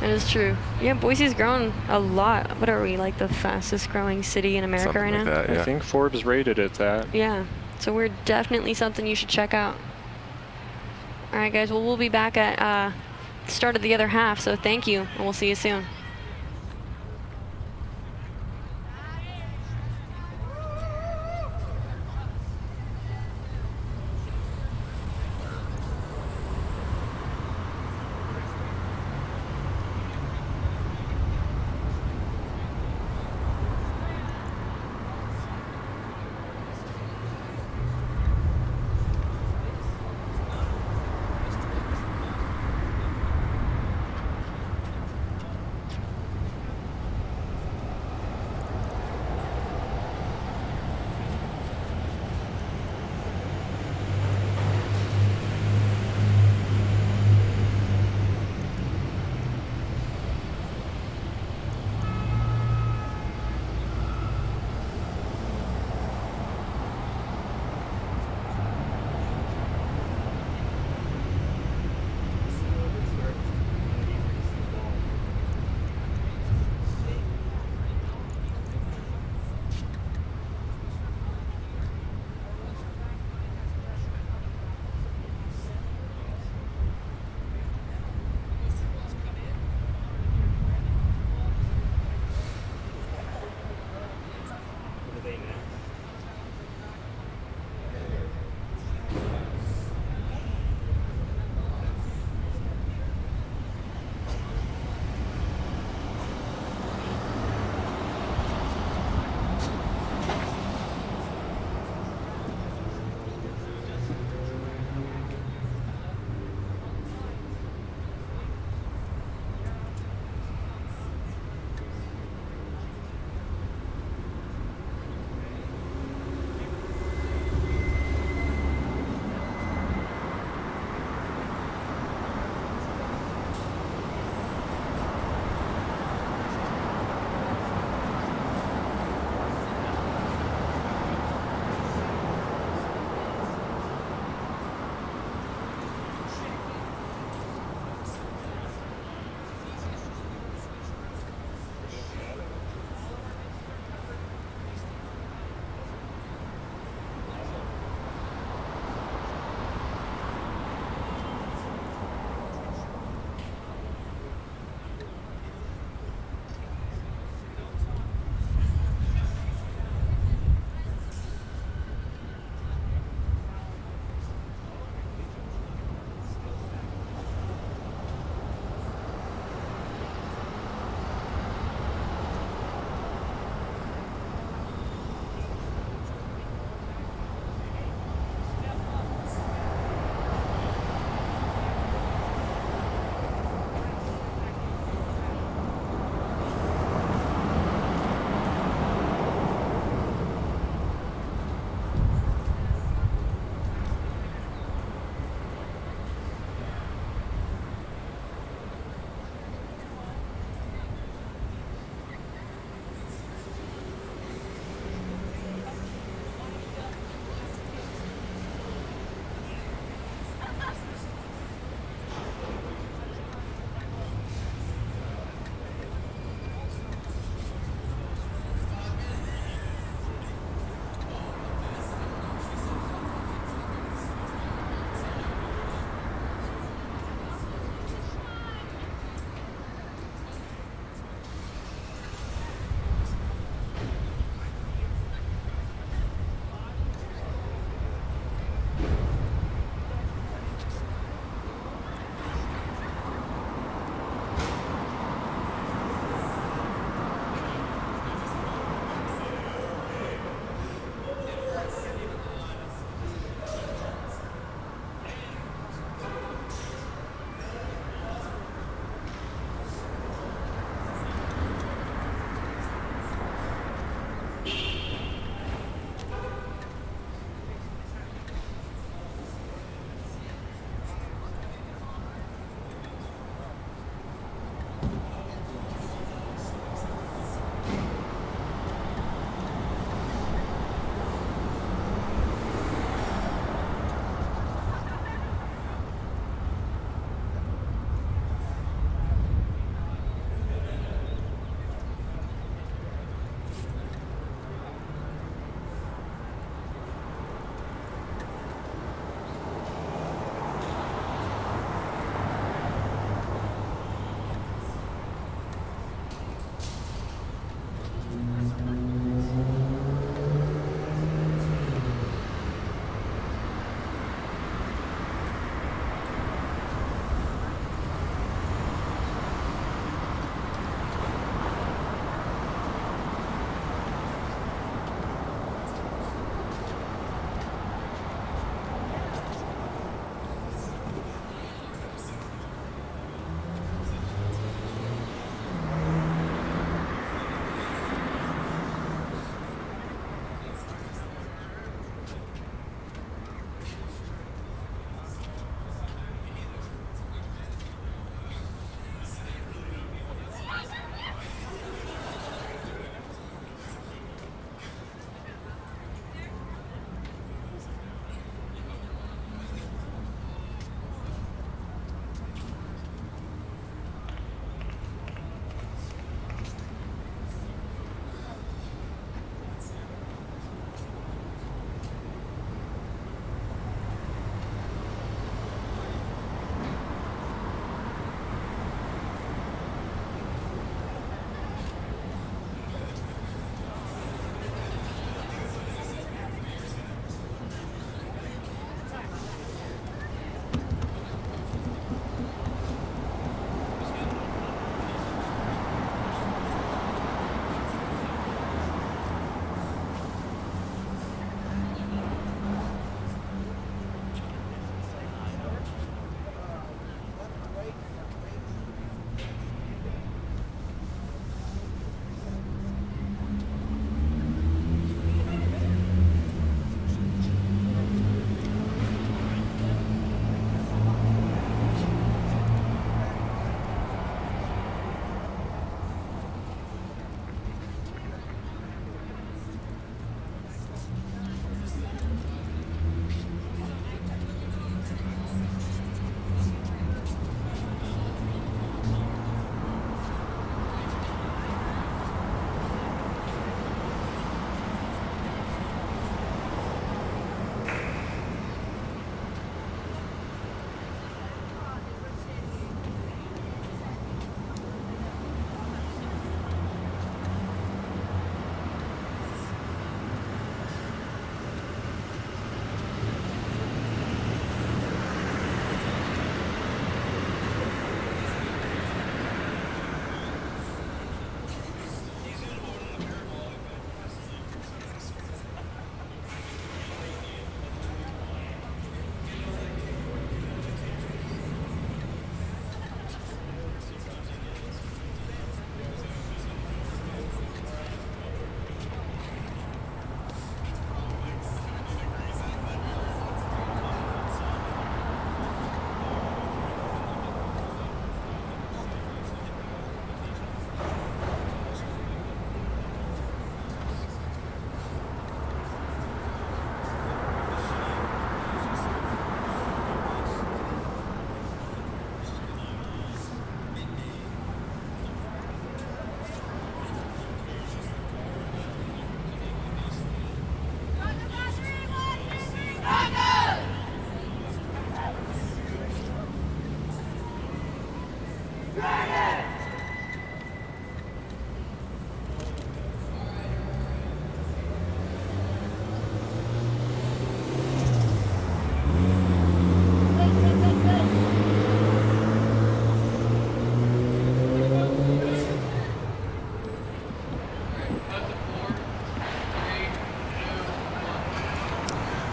S1: That is true. Yeah, Boise's grown a lot. What are we, like the fastest growing city in America
S2: Something
S1: right
S2: like
S1: now?
S2: that, yeah.
S3: I think Forbes rated it that.
S1: Yeah, so we're definitely something you should check out. All right, guys, well, we'll be back at the start of the other half, so thank you, and we'll see you soon.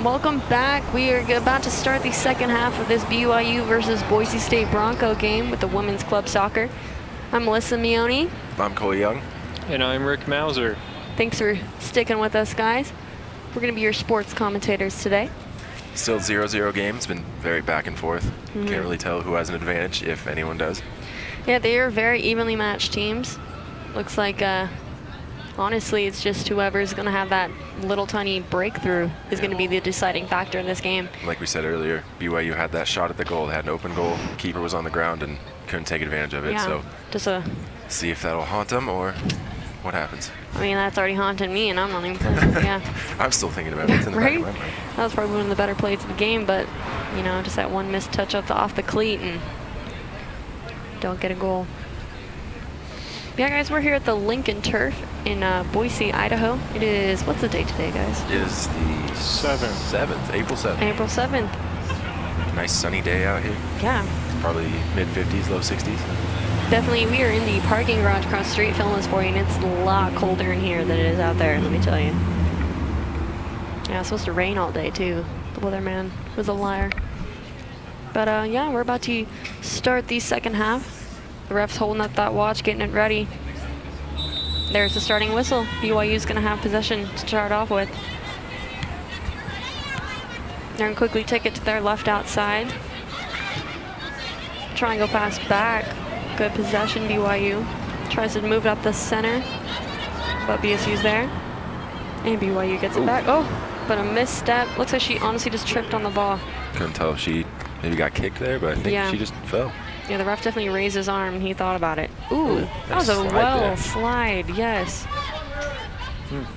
S1: welcome back. We are about to start the second half of this BYU versus Boise State Bronco game with the women's club soccer. I'm Melissa Mione.
S2: I'm Cole Young.
S3: And I'm Rick Mauser.
S1: Thanks for sticking with us, guys. We're going to be your sports commentators today.
S2: Still 0-0 game. It's been very back and forth. Can't really tell who has an advantage, if anyone does.
S1: Yeah, they are very evenly matched teams. Looks like, honestly, it's just whoever's going to have that little tiny breakthrough is going to be the deciding factor in this game.
S2: Like we said earlier, BYU had that shot at the goal. They had an open goal. Keeper was on the ground and couldn't take advantage of it.
S1: Yeah,
S2: So
S1: just a...
S2: see if that'll haunt them or what happens.
S1: I mean, that's already haunting me, and I'm not even playing. Yeah.
S2: I'm still thinking about it. It's in the
S1: Right?
S2: back of my mind.
S1: That was probably one of the better plays of the game, but, you know, just that one missed touch off the cleat and don't get a goal. Yeah, guys, we're here at the Lincoln Turf in Boise, Idaho. It is, what's the date today, guys?
S2: It is the 7th, April 7th.
S1: April 7th.
S2: Nice sunny day out here.
S1: Yeah.
S2: Probably mid-50s, low 60s.
S1: Definitely, we are in the parking garage across the street filming this for you, and it's a lot colder in here than it is out there, let me tell you. Yeah, it's supposed to rain all day, too. The weatherman was a liar. But, yeah, we're about to start the second half. The ref's holding up that watch, getting it ready. There's the starting whistle. BYU's going to have possession to start off with. They're going to quickly take it to their left outside. Try and go fast back. Good possession, BYU. Tries to move it up the center, but BSU's there. And BYU gets it back. Oh, but a misstep. Looks like she honestly just tripped on the ball.
S2: Couldn't tell if she maybe got kicked there, but I think she just fell.
S1: Yeah, the ref definitely raised his arm. He thought about it. Ooh, that was a slide, yes.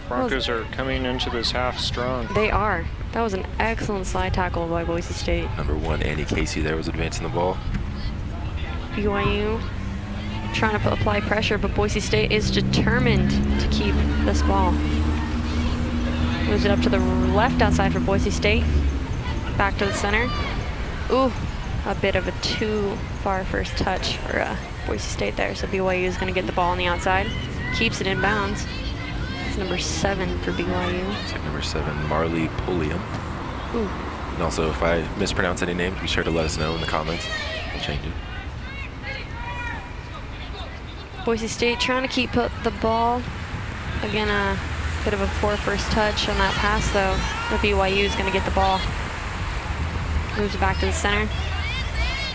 S3: Broncos are coming into this half strong.
S1: They are. That was an excellent slide tackle by Boise State.
S2: Number 1, Annie Casey there was advancing the ball.
S1: BYU trying to apply pressure, but Boise State is determined to keep this ball. Moves it up to the left outside for Boise State. Back to the center. Ooh, a bit of a too far first touch for Boise State there. So BYU is going to get the ball on the outside. Keeps it in bounds. It's number 7 for BYU.
S2: It's like number 7, Marley Pulliam.
S1: Ooh.
S2: And also, if I mispronounce any names, be sure to let us know in the comments. We'll change it.
S1: Boise State trying to keep up the ball. Again, a bit of a poor first touch on that pass, though. The BYU is going to get the ball. Moves it back to the center.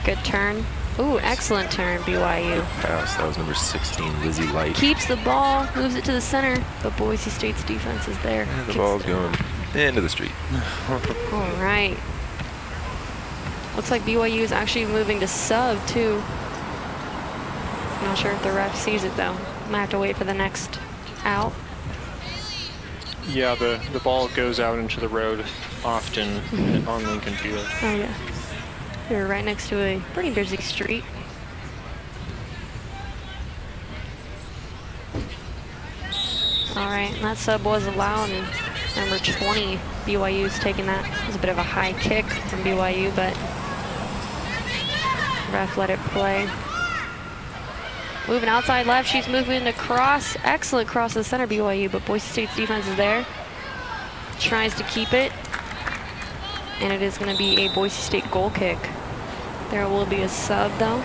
S1: Good turn. Ooh, excellent turn, BYU.
S2: Good pass. That was number 16, Lizzie Light.
S1: Keeps the ball, moves it to the center, but Boise State's defense is there.
S2: And the ball's going into the street.
S1: All right. Looks like BYU is actually moving to sub, too. Not sure if the ref sees it, though. Might have to wait for the next out.
S3: Yeah, the ball goes out into the road often on Lincoln Field.
S1: Oh, yeah. They're right next to a pretty busy street. All right, and that sub was allowed, and number 20, BYU's taking that. It was a bit of a high kick from BYU, but ref let it play. Moving outside left, she's moving across. Excellent cross to the center, BYU, but Boise State's defense is there. Tries to keep it. And it is going to be a Boise State goal kick. There will be a sub, though.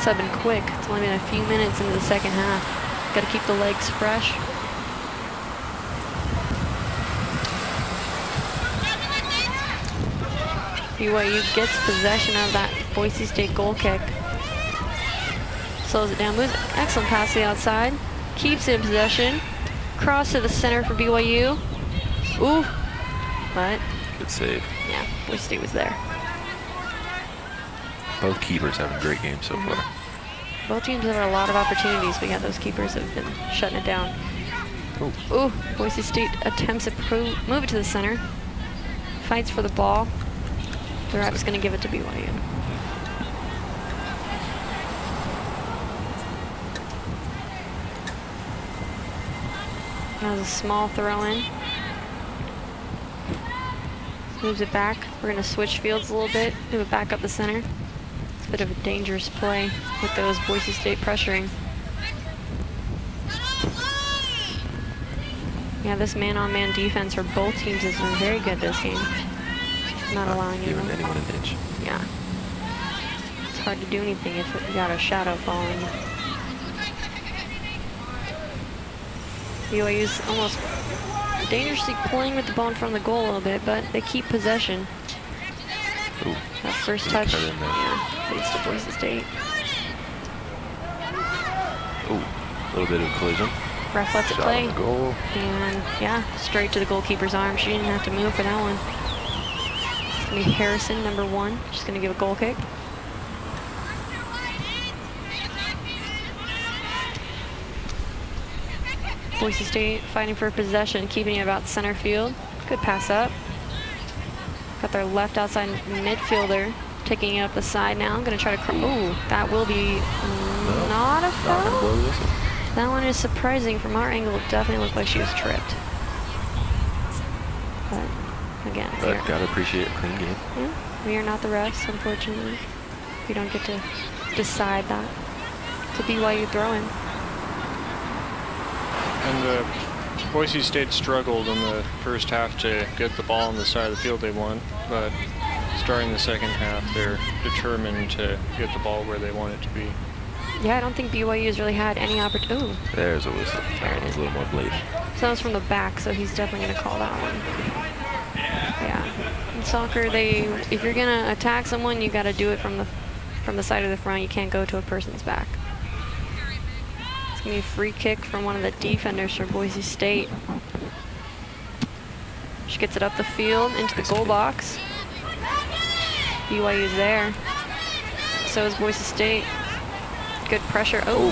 S1: Subbing quick. It's only been a few minutes into the second half. Got to keep the legs fresh. BYU gets possession of that Boise State goal kick. Slows it down, moves. Excellent pass to the outside. Keeps it in possession. Cross to the center for BYU. Ooh, but
S2: Good save.
S1: yeah, Boise State was there.
S2: Both keepers having great games so far.
S1: Both teams have had a lot of opportunities, but yeah, those keepers have been shutting it down. Ooh, Boise State attempts to move it to the center. Fights for the ball. The ref's going to give it to BYU. That was a small throw in. Moves it back. We're going to switch fields a little bit. Move it back up the center. It's a bit of a dangerous play with those Boise State pressuring. Yeah, this man-on-man defense for both teams has been very good this game. Not allowing
S2: giving anyone an inch.
S1: Yeah. It's hard to do anything if you got a shadow following you. BYU's almost dangerously playing with the ball in front of the goal a little bit, but they keep possession.
S2: Ooh,
S1: that first touch,
S2: cut in there.
S1: yeah, leads to Boise State.
S2: Ooh, a little bit of collision.
S1: Ref lets it
S2: Shot
S1: play.
S2: on the goal.
S1: And yeah, straight to the goalkeeper's arm. She didn't have to move for that one. It's gonna be Harrison, number 1. She's gonna give a goal kick. Boise State fighting for possession, keeping it about center field. Good pass up. Got their left outside midfielder taking it up the side now. I'm gonna try to. Ooh, that will be not a foul.
S2: Not gonna blow the whistle.
S1: That one is surprising. From our angle, it definitely looked like she was tripped. But again,
S2: But gotta appreciate a clean game.
S1: yeah, we are not the refs, unfortunately. We don't get to decide that. It's a BYU throw-in.
S3: And Boise State struggled in the first half to get the ball on the side of the field they want, but starting the second half, they're determined to get the ball where they want it to be.
S1: Yeah, I don't think BYU has really had any opportunity. Ooh,
S2: There's a whistle. That one was a little more blatant.
S1: so that was from the back, so he's definitely going to call that one. Yeah, in soccer, if you're going to attack someone, you got to do it from the side of the front. You can't go to a person's back. It's going to be a free kick from one of the defenders for Boise State. She gets it up the field into the goal box. BYU's there. So is Boise State. Good pressure. Oh.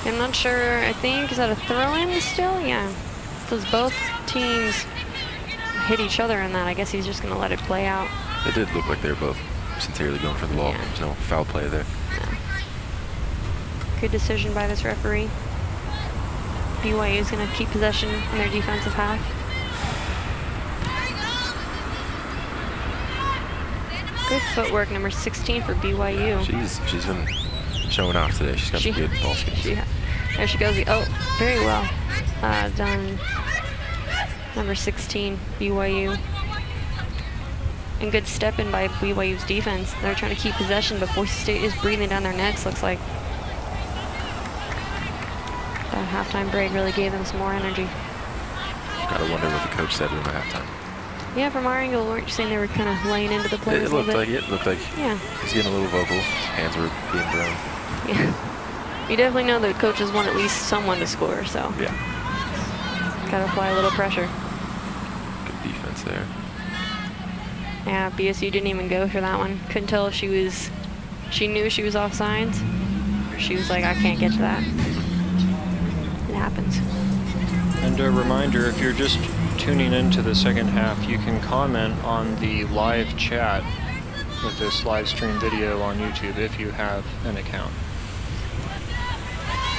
S1: I'm not sure. I think, is that a throw-in still? Yeah. Those both teams hit each other in that. I guess he's just going to let it play out.
S2: It did look like they were both sincerely going for the ball.
S1: Yeah.
S2: There's no foul play there.
S1: Yeah. Good decision by this referee. BYU is going to keep possession in their defensive half. Good footwork, number 16 for BYU.
S2: She's been showing off today. She's got some good ball skills.
S1: There she goes. Oh, very well done. Number 16, BYU. And good step in by BYU's defense. They're trying to keep possession, but Boise State is breathing down their necks, looks like. That halftime break really gave them some more energy.
S2: Gotta wonder what the coach said to him at halftime.
S1: Yeah, from our angle, weren't you saying they were kind of laying into the players a little bit?
S2: It looked like
S1: Yeah.
S2: he's getting a little vocal. Hands were being thrown.
S1: Yeah. You definitely know the coaches want at least someone to score, so.
S2: Yeah.
S1: Gotta apply a little pressure.
S2: Good defense there.
S1: Yeah, BSU didn't even go for that one. Couldn't tell if she knew she was offsides, or she was like, I can't get to that. It happens.
S3: And a reminder, if you're just tuning into the second half, you can comment on the live chat with this live stream video on YouTube if you have an account.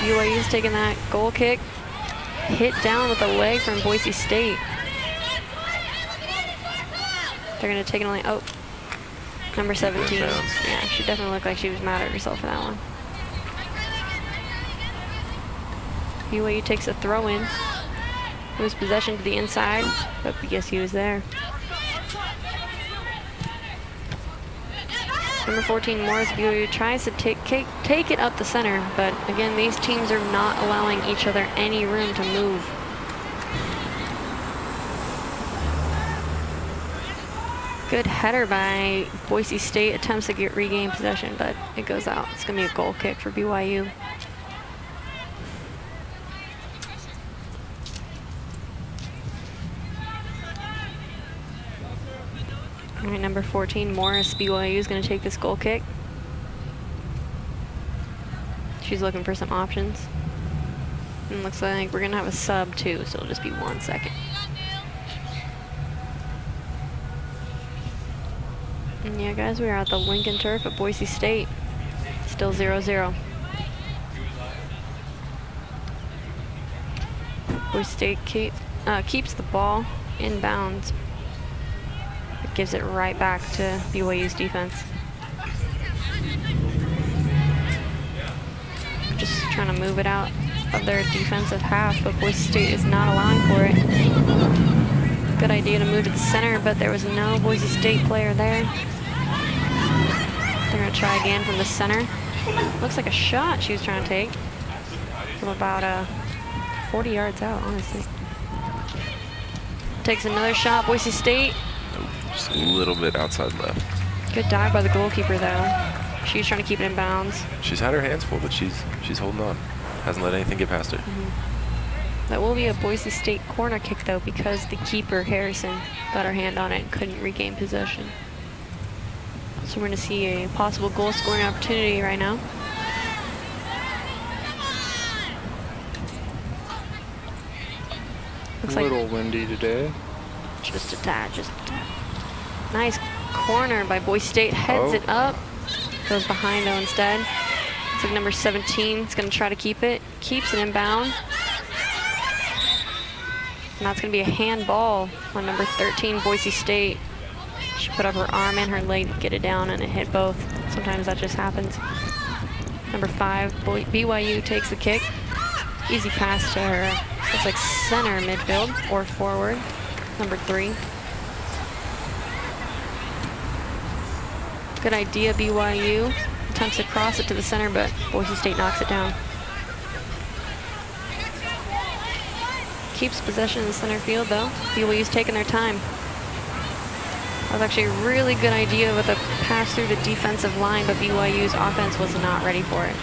S1: BYU's taking that goal kick. Hit down with a leg from Boise State. They're going to take it only. Oh, number 17. Yeah, she definitely looked like she was mad at herself for that one. BYU takes a throw in. Moves possession to the inside, but BSU is there. Number 14, Morris, BYU tries to take it up the center, but again, these teams are not allowing each other any room to move. Good header by Boise State, attempts to regain possession, but it goes out. It's going to be a goal kick for BYU. All right, number 14, Morris, BYU is going to take this goal kick. She's looking for some options. And looks like we're going to have a sub too, so it'll just be 1 second. And yeah, guys, we are at the Lincoln Turf at Boise State. Still 0-0. Boise State keeps the ball inbounds. It gives it right back to BYU's defense. Just trying to move it out of their defensive half, but Boise State is not allowing for it. Good idea to move to the center, but there was no Boise State player there. They're going to try again from the center. Looks like a shot she was trying to take from about 40 yards out, honestly. Takes another shot, Boise State.
S2: Just a little bit outside left.
S1: Good dive by the goalkeeper, though. She's trying to keep it in bounds.
S2: She's had her hands full, but she's holding on. Hasn't let anything get past her.
S1: That will be a Boise State corner kick, though, because the keeper, Harrison, got her hand on it and couldn't regain possession. So we're going to see a possible goal-scoring opportunity right now. Looks
S3: a little windy today.
S1: Just a tad, just a tad. Nice corner by Boise State. Heads it up. Goes behind, though, instead. It's like number 17. It's going to try to keep it. Keeps it inbound. And that's going to be a handball on number 13, Boise State. She put up her arm and her leg to get it down, and it hit both. Sometimes that just happens. Number 5, BYU takes the kick. Easy pass to her. Looks like center midfield or forward. Number 3. Good idea, BYU. Attempts to cross it to the center, but Boise State knocks it down. Keeps possession in the center field, though. BYU's taking their time. That was actually a really good idea with a pass through the defensive line, but BYU's offense was not ready for it.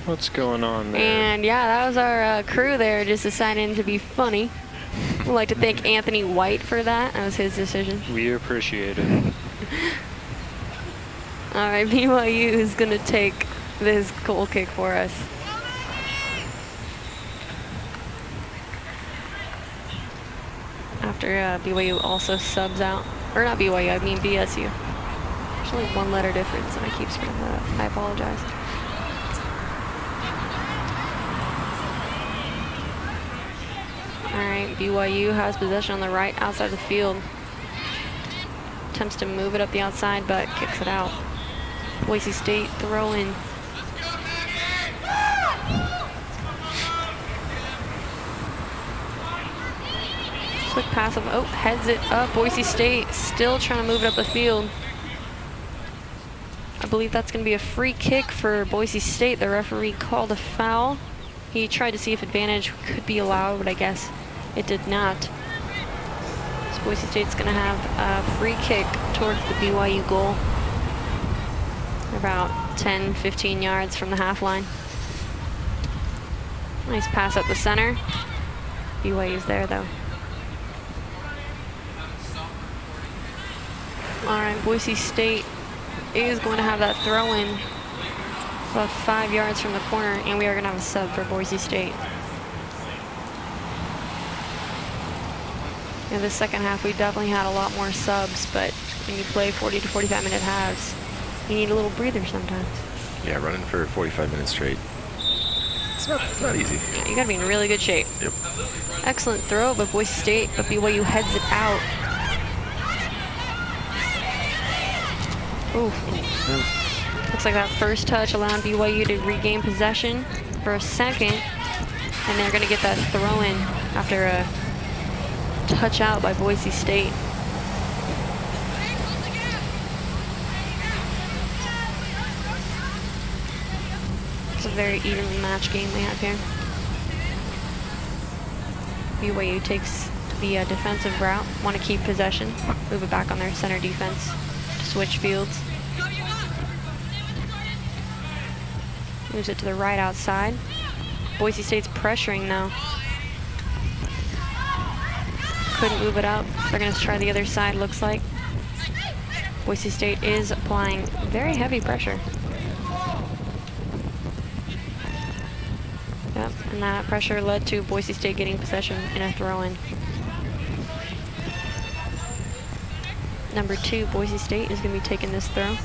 S3: What's going on there?
S1: And yeah, that was our crew there just deciding to be funny. We'd like to thank Anthony White for that. That was his decision.
S3: We appreciate it.
S1: All right, BYU is going to take this goal kick for us. After BYU also subs out. Or not BYU, I mean BSU. There's only one letter difference, and I keep screwing that up. I apologize. All right, BYU has possession on the right outside the field. Attempts to move it up the outside, but kicks it out. Boise State throw in. Quick pass of, heads it up. Boise State still trying to move it up the field. I believe that's going to be a free kick for Boise State. The referee called a foul. He tried to see if advantage could be allowed, but I guess it did not. So Boise State's going to have a free kick towards the BYU goal. About 10, 15 yards from the half line. Nice pass up the center. BYU's there, though. All right, Boise State is going to have that throw in about 5 yards from the corner, and we are going to have a sub for Boise State. In the second half, we definitely had a lot more subs, but when you play 40 to 45 minute halves, you need a little breather sometimes.
S2: Yeah, running for 45 minutes straight. It's not easy.
S1: Yeah, you got to be in really good shape.
S2: Yep.
S1: Excellent throw by Boise State, but BYU heads it out. Ooh. Looks like that first touch allowed BYU to regain possession for a second, and they're going to get that throw in after a touch out by Boise State. It's a very evenly matched game we have here. BYU takes the defensive route, want to keep possession, move it back on their center defense, switch fields. Moves it to the right outside. Boise State's pressuring now. Couldn't move it up. They're going to try the other side, looks like. Boise State is applying very heavy pressure. Yep, and that pressure led to Boise State getting possession in a throw-in. Number 2, Boise State is going to be taking this throw.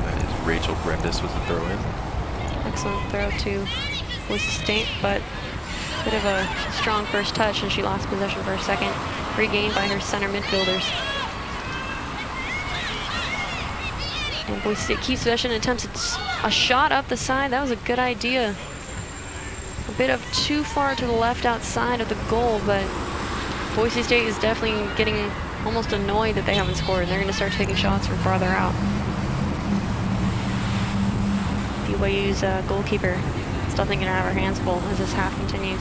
S2: That is Rachel Brendis with the throw in.
S1: Excellent throw to Boise State, but Bit of a strong first touch, and she lost possession for a second. Regained by her center midfielders. And Boise State keeps possession and attempts a shot up the side. That was a good idea. A bit of too far to the left outside of the goal, but Boise State is definitely getting almost annoyed that they haven't scored. They're going to start taking shots from farther out. BYU's goalkeeper still thinking to have her hands full as this half continues.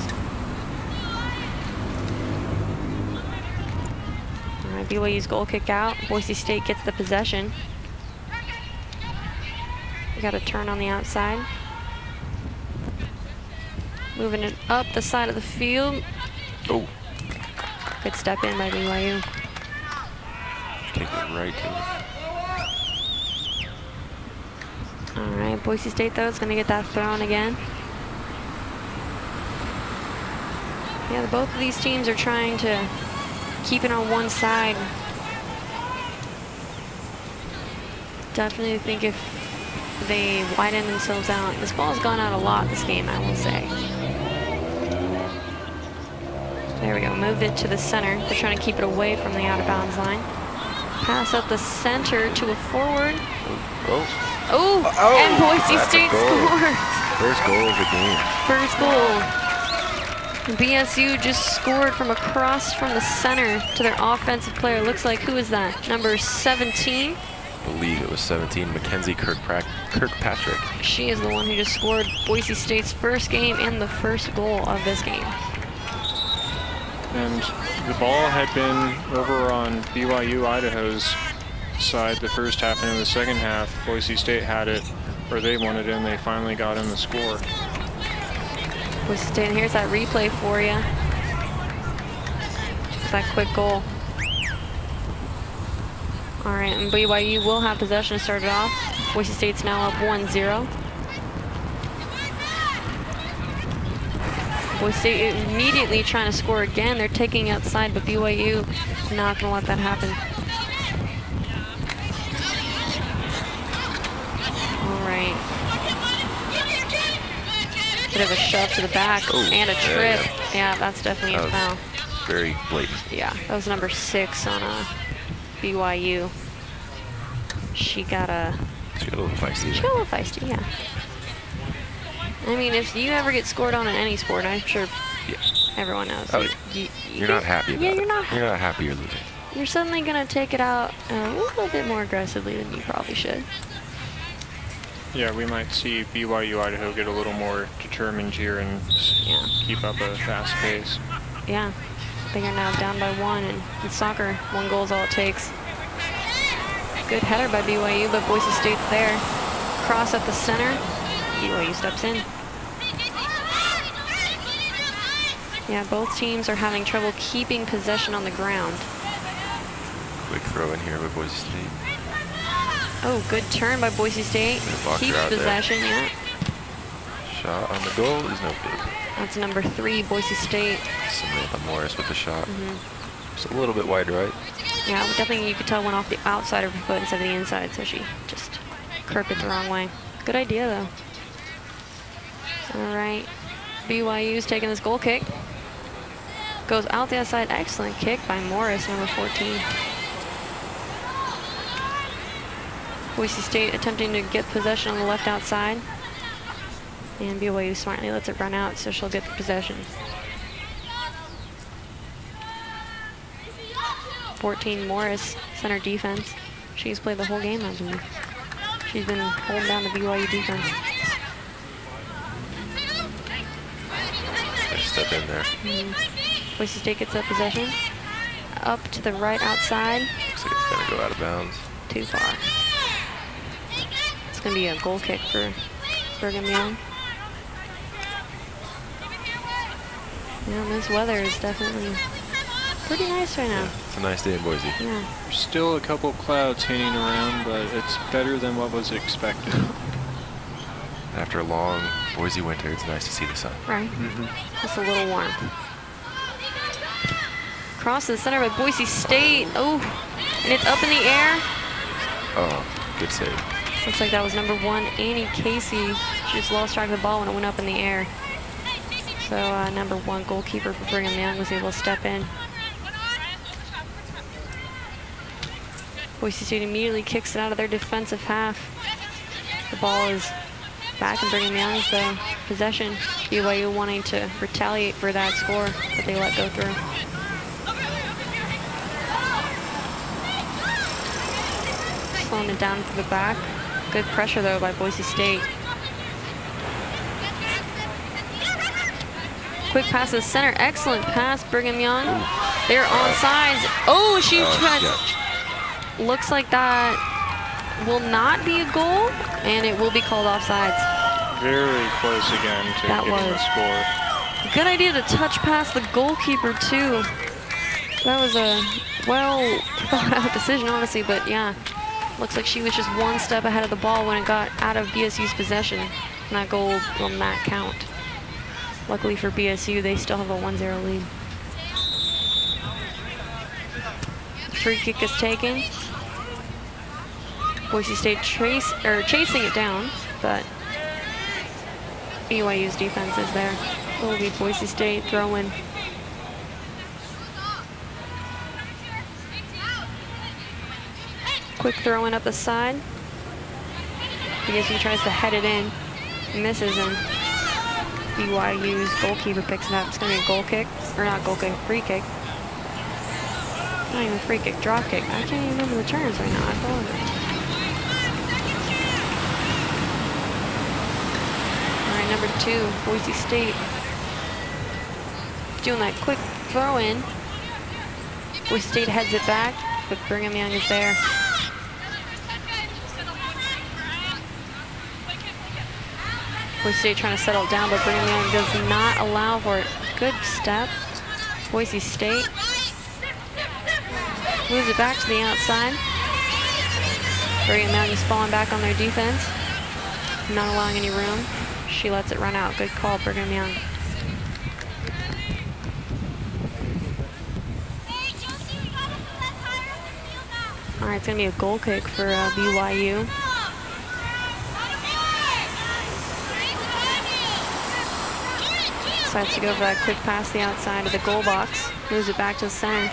S1: All right, BYU's goal kick out. Boise State gets the possession. We got a turn on the outside. Moving it up the side of the field.
S2: Oh.
S1: Good step in by BYU.
S2: Take it right to it.
S1: All right, Boise State though is going to get that thrown again. Yeah, both of these teams are trying to keep it on one side. Definitely think if they widen themselves out. This ball's gone out a lot this game, I will say. There we go, moved it to the center. They're trying to keep it away from the out-of-bounds line. Pass up the center to a forward.
S2: Oh,
S1: and Boise State scores.
S2: First goal of the game.
S1: First goal. BSU just scored from across from the center to their offensive player. Looks like, who is that? Number 17?
S2: I believe it was 17, Mackenzie Kirkpatrick.
S1: She is the one who just scored Boise State's first game and the first goal of this game.
S3: And the ball had been over on BYU Idaho's side the first half, and in the second half, Boise State had it, or they wanted it, and they finally got in the score.
S1: Boise State, and here's that replay for you. That quick goal. All right, and BYU will have possession to start it off. Boise State's now up 1-0. Boise State immediately trying to score again. They're taking outside, but BYU not going to let that happen. All right. Bit of a shove to the back and a trip. Yeah, that's definitely a foul.
S2: Very blatant.
S1: Yeah, that was number 6 on BYU. She got a
S2: little feisty.
S1: She got a little feisty, yeah. I mean, if you ever get scored on in any sport, I'm sure everyone knows.
S2: Oh, you're not happy about it.
S1: You're not
S2: happy you're losing.
S1: You're suddenly going to take it out a little bit more aggressively than you probably should.
S3: Yeah, we might see BYU Idaho get a little more determined here and keep up a fast pace.
S1: Yeah, they are now down by 1, and in soccer, 1 goal is all it takes. Good header by BYU, but Boise State's there. Cross up the center. BYU steps in. Yeah, both teams are having trouble keeping possession on the ground.
S2: Quick throw in here by Boise State.
S1: Oh, good turn by Boise State. Keeps possession, yeah.
S2: Shot on the goal is no good.
S1: That's number 3, Boise State.
S2: Samantha Morris with the shot. Just a little bit wide right.
S1: Yeah, definitely you could tell went off the outside of her foot instead of the inside, so she just curved it the wrong way. Good idea, though. All right, BYU's taking this goal kick. Goes out the outside. Excellent kick by Morris, number 14. Boise State attempting to get possession on the left outside. And BYU smartly lets it run out, so she'll get the possession. 14 Morris, center defense. She's played the whole game, I believe. She's been holding down the BYU defense.
S2: Nice step in there.
S1: Boise State gets that possession. Up to the right outside.
S2: Looks like it's going to go out of bounds.
S1: Too far. It's going to be a goal kick for Brigham Young. Yeah, this weather is definitely pretty nice right now.
S2: Yeah, it's a nice day in Boise.
S1: Yeah.
S3: There's still a couple clouds hanging around, but it's better than what was expected.
S2: After a long Boise winter, it's nice to see the sun.
S1: Right. Just a little warm. Cross to the center by Boise State. Oh, and it's up in the air.
S2: Oh, good save.
S1: Looks like that was number 1, Annie Casey. She just lost track of the ball when it went up in the air. So number 1 goalkeeper for Brigham Young was able to step in. Boise State immediately kicks it out of their defensive half. The ball is back in Brigham Young's possession. BYU wanting to retaliate for that score that they let go through. Slowing it down to the back. Good pressure though by Boise State. Quick pass to the center. Excellent pass, Brigham Young. They're on sides. Oh, she tried. Looks like that will not be a goal, and it will be called offsides.
S3: Very close again to getting the score.
S1: Good idea to touch past the goalkeeper too. That was a well thought out decision, honestly, but yeah. Looks like she was just one step ahead of the ball when it got out of BSU's possession. And that goal will not count. Luckily for BSU, they still have a 1-0 lead. Free kick is taken. Boise State chasing it down, but BYU's defense is there. It will be Boise State throwing. Quick throw in up the side. BSU tries to head it in, misses, and BYU's goalkeeper picks it up. It's going to be a goal kick, or not goal kick, free kick. Not even free kick, drop kick. I can't even remember the terms right now. I apologize. All right, number 2, Boise State. Doing that quick throw in. Boise State heads it back, but Brigham Young is there. Boise State trying to settle down, but Brigham Young does not allow for it. Good step. Boise State moves it back to the outside. Brigham Young is falling back on their defense, not allowing any room. She lets it run out. Good call, Brigham Young. All right, it's going to be a goal kick for BYU. Decides to go for that quick pass to the outside of the goal box. Moves it back to the center.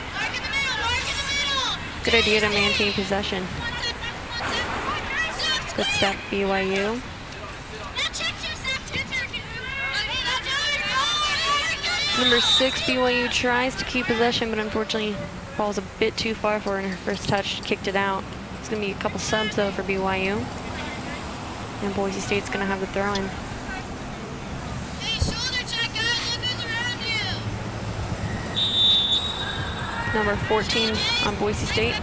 S1: Good idea to maintain possession. Good step, BYU. Number 6, BYU tries to keep possession, but unfortunately, ball's a bit too far for her in her first touch. She kicked it out. It's going to be a couple subs, though, for BYU. And Boise State's going to have the throw-in. Number 14 on Boise State.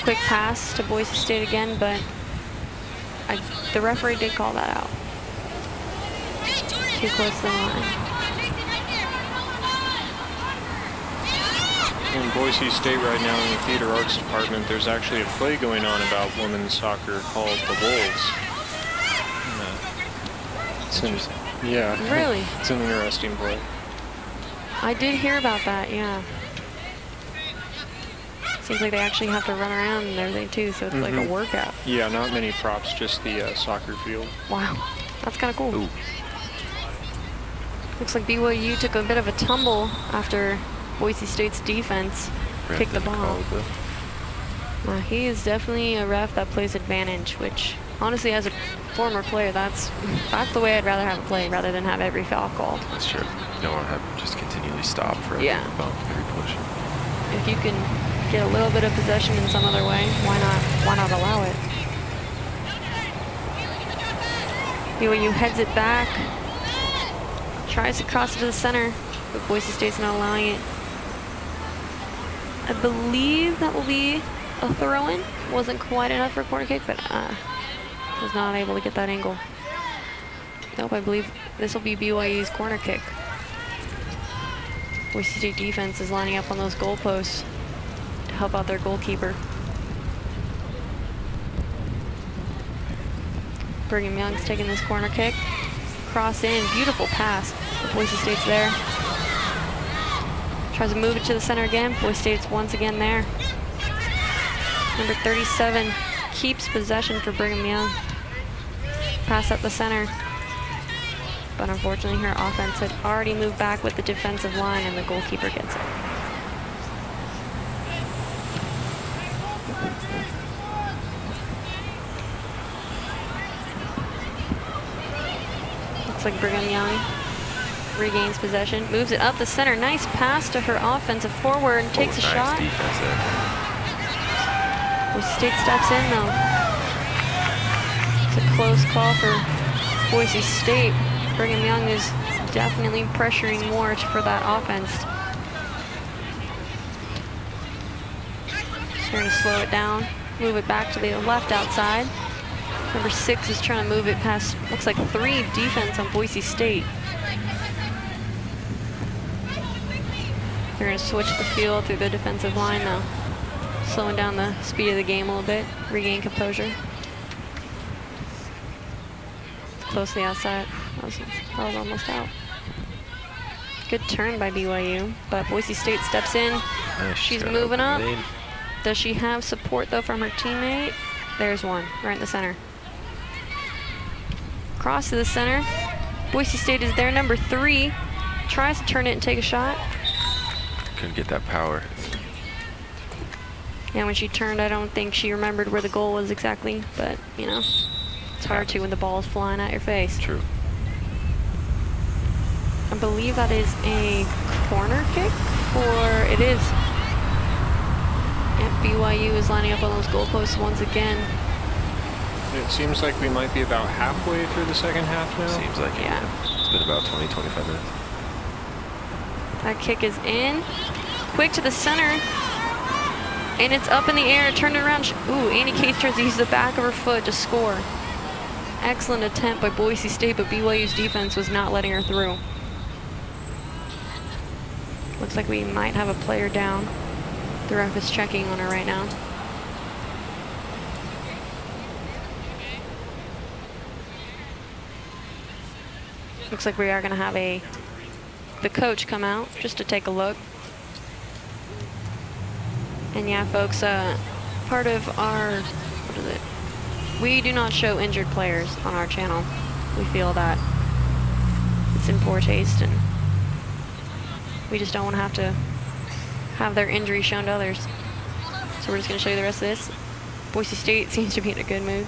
S1: Quick pass to Boise State again, but the referee did call that out. Too close to the line.
S3: In Boise State right now in the theater arts department, there's actually a play going on about women's soccer called The Wolves. It's interesting. Yeah.
S1: Really?
S3: It's an interesting play.
S1: I did hear about that, yeah. Seems like they actually have to run around and everything too, so it's like a workout.
S3: Yeah, not many props, just the soccer field.
S1: Wow, that's kind of cool.
S2: Ooh.
S1: Looks like BYU took a bit of a tumble after Boise State's defense kicked the ball. He is definitely a ref that plays advantage, which honestly, as a former player, that's the way I'd rather have it played rather than have every foul called.
S2: That's true. You don't want to have just continually stop for every bump, every push.
S1: If you can get a little bit of possession in some other way, why not allow it? BYU heads it back, tries to cross it to the center, but Boise State's not allowing it. I believe that will be a throw-in. Wasn't quite enough for a corner kick, but was not able to get that angle. Nope, I believe this will be BYU's corner kick. Boise State defense is lining up on those goalposts to help out their goalkeeper. Brigham Young's taking this corner kick. Cross in, beautiful pass. But Boise State's there. Tries to move it to the center again. Boise State's once again there. Number 37 keeps possession for Brigham Young. Pass up the center. But unfortunately, her offense had already moved back with the defensive line, and the goalkeeper gets it. Looks like Brigham Young regains possession, moves it up the center. Nice pass to her offensive forward and takes a
S2: nice
S1: shot.
S2: Defense there.
S1: Boise State steps in though. It's a close call for Boise State. Brigham Young is definitely pressuring more for that offense. They're going to slow it down, move it back to the left outside. Number 6 is trying to move it past, looks like 3 defense on Boise State. They're going to switch the field through the defensive line now, slowing down the speed of the game a little bit, regain composure. Close to the outside. That was almost out. Good turn by BYU, but Boise State steps in.
S2: Nice.
S1: She's moving up. Does she have support though from her teammate? There's one, right in the center. Cross to the center. Boise State is there, number 3. Tries to turn it and take a shot.
S2: Couldn't get that power.
S1: Yeah, when she turned, I don't think she remembered where the goal was exactly, but you know, it's hard to when the ball is flying at your face.
S2: True.
S1: I believe that is a corner kick, or it is. And BYU is lining up on those goalposts once again.
S3: It seems like we might be about halfway through the second half now.
S2: Seems like it.
S1: Yeah.
S2: It's been about 20, 25 minutes.
S1: That kick is in. Quick to the center. And it's up in the air. Turned it around. Ooh, Annie Cates tries to use the back of her foot to score. Excellent attempt by Boise State, but BYU's defense was not letting her through. Looks like we might have a player down. The ref is checking on her right now. Looks like we are going to have the coach come out just to take a look. And yeah, folks, part of our, what is it? We do not show injured players on our channel. We feel that it's in poor taste, and we just don't want to have their injury shown to others. So we're just going to show you the rest of this. Boise State seems to be in a good mood.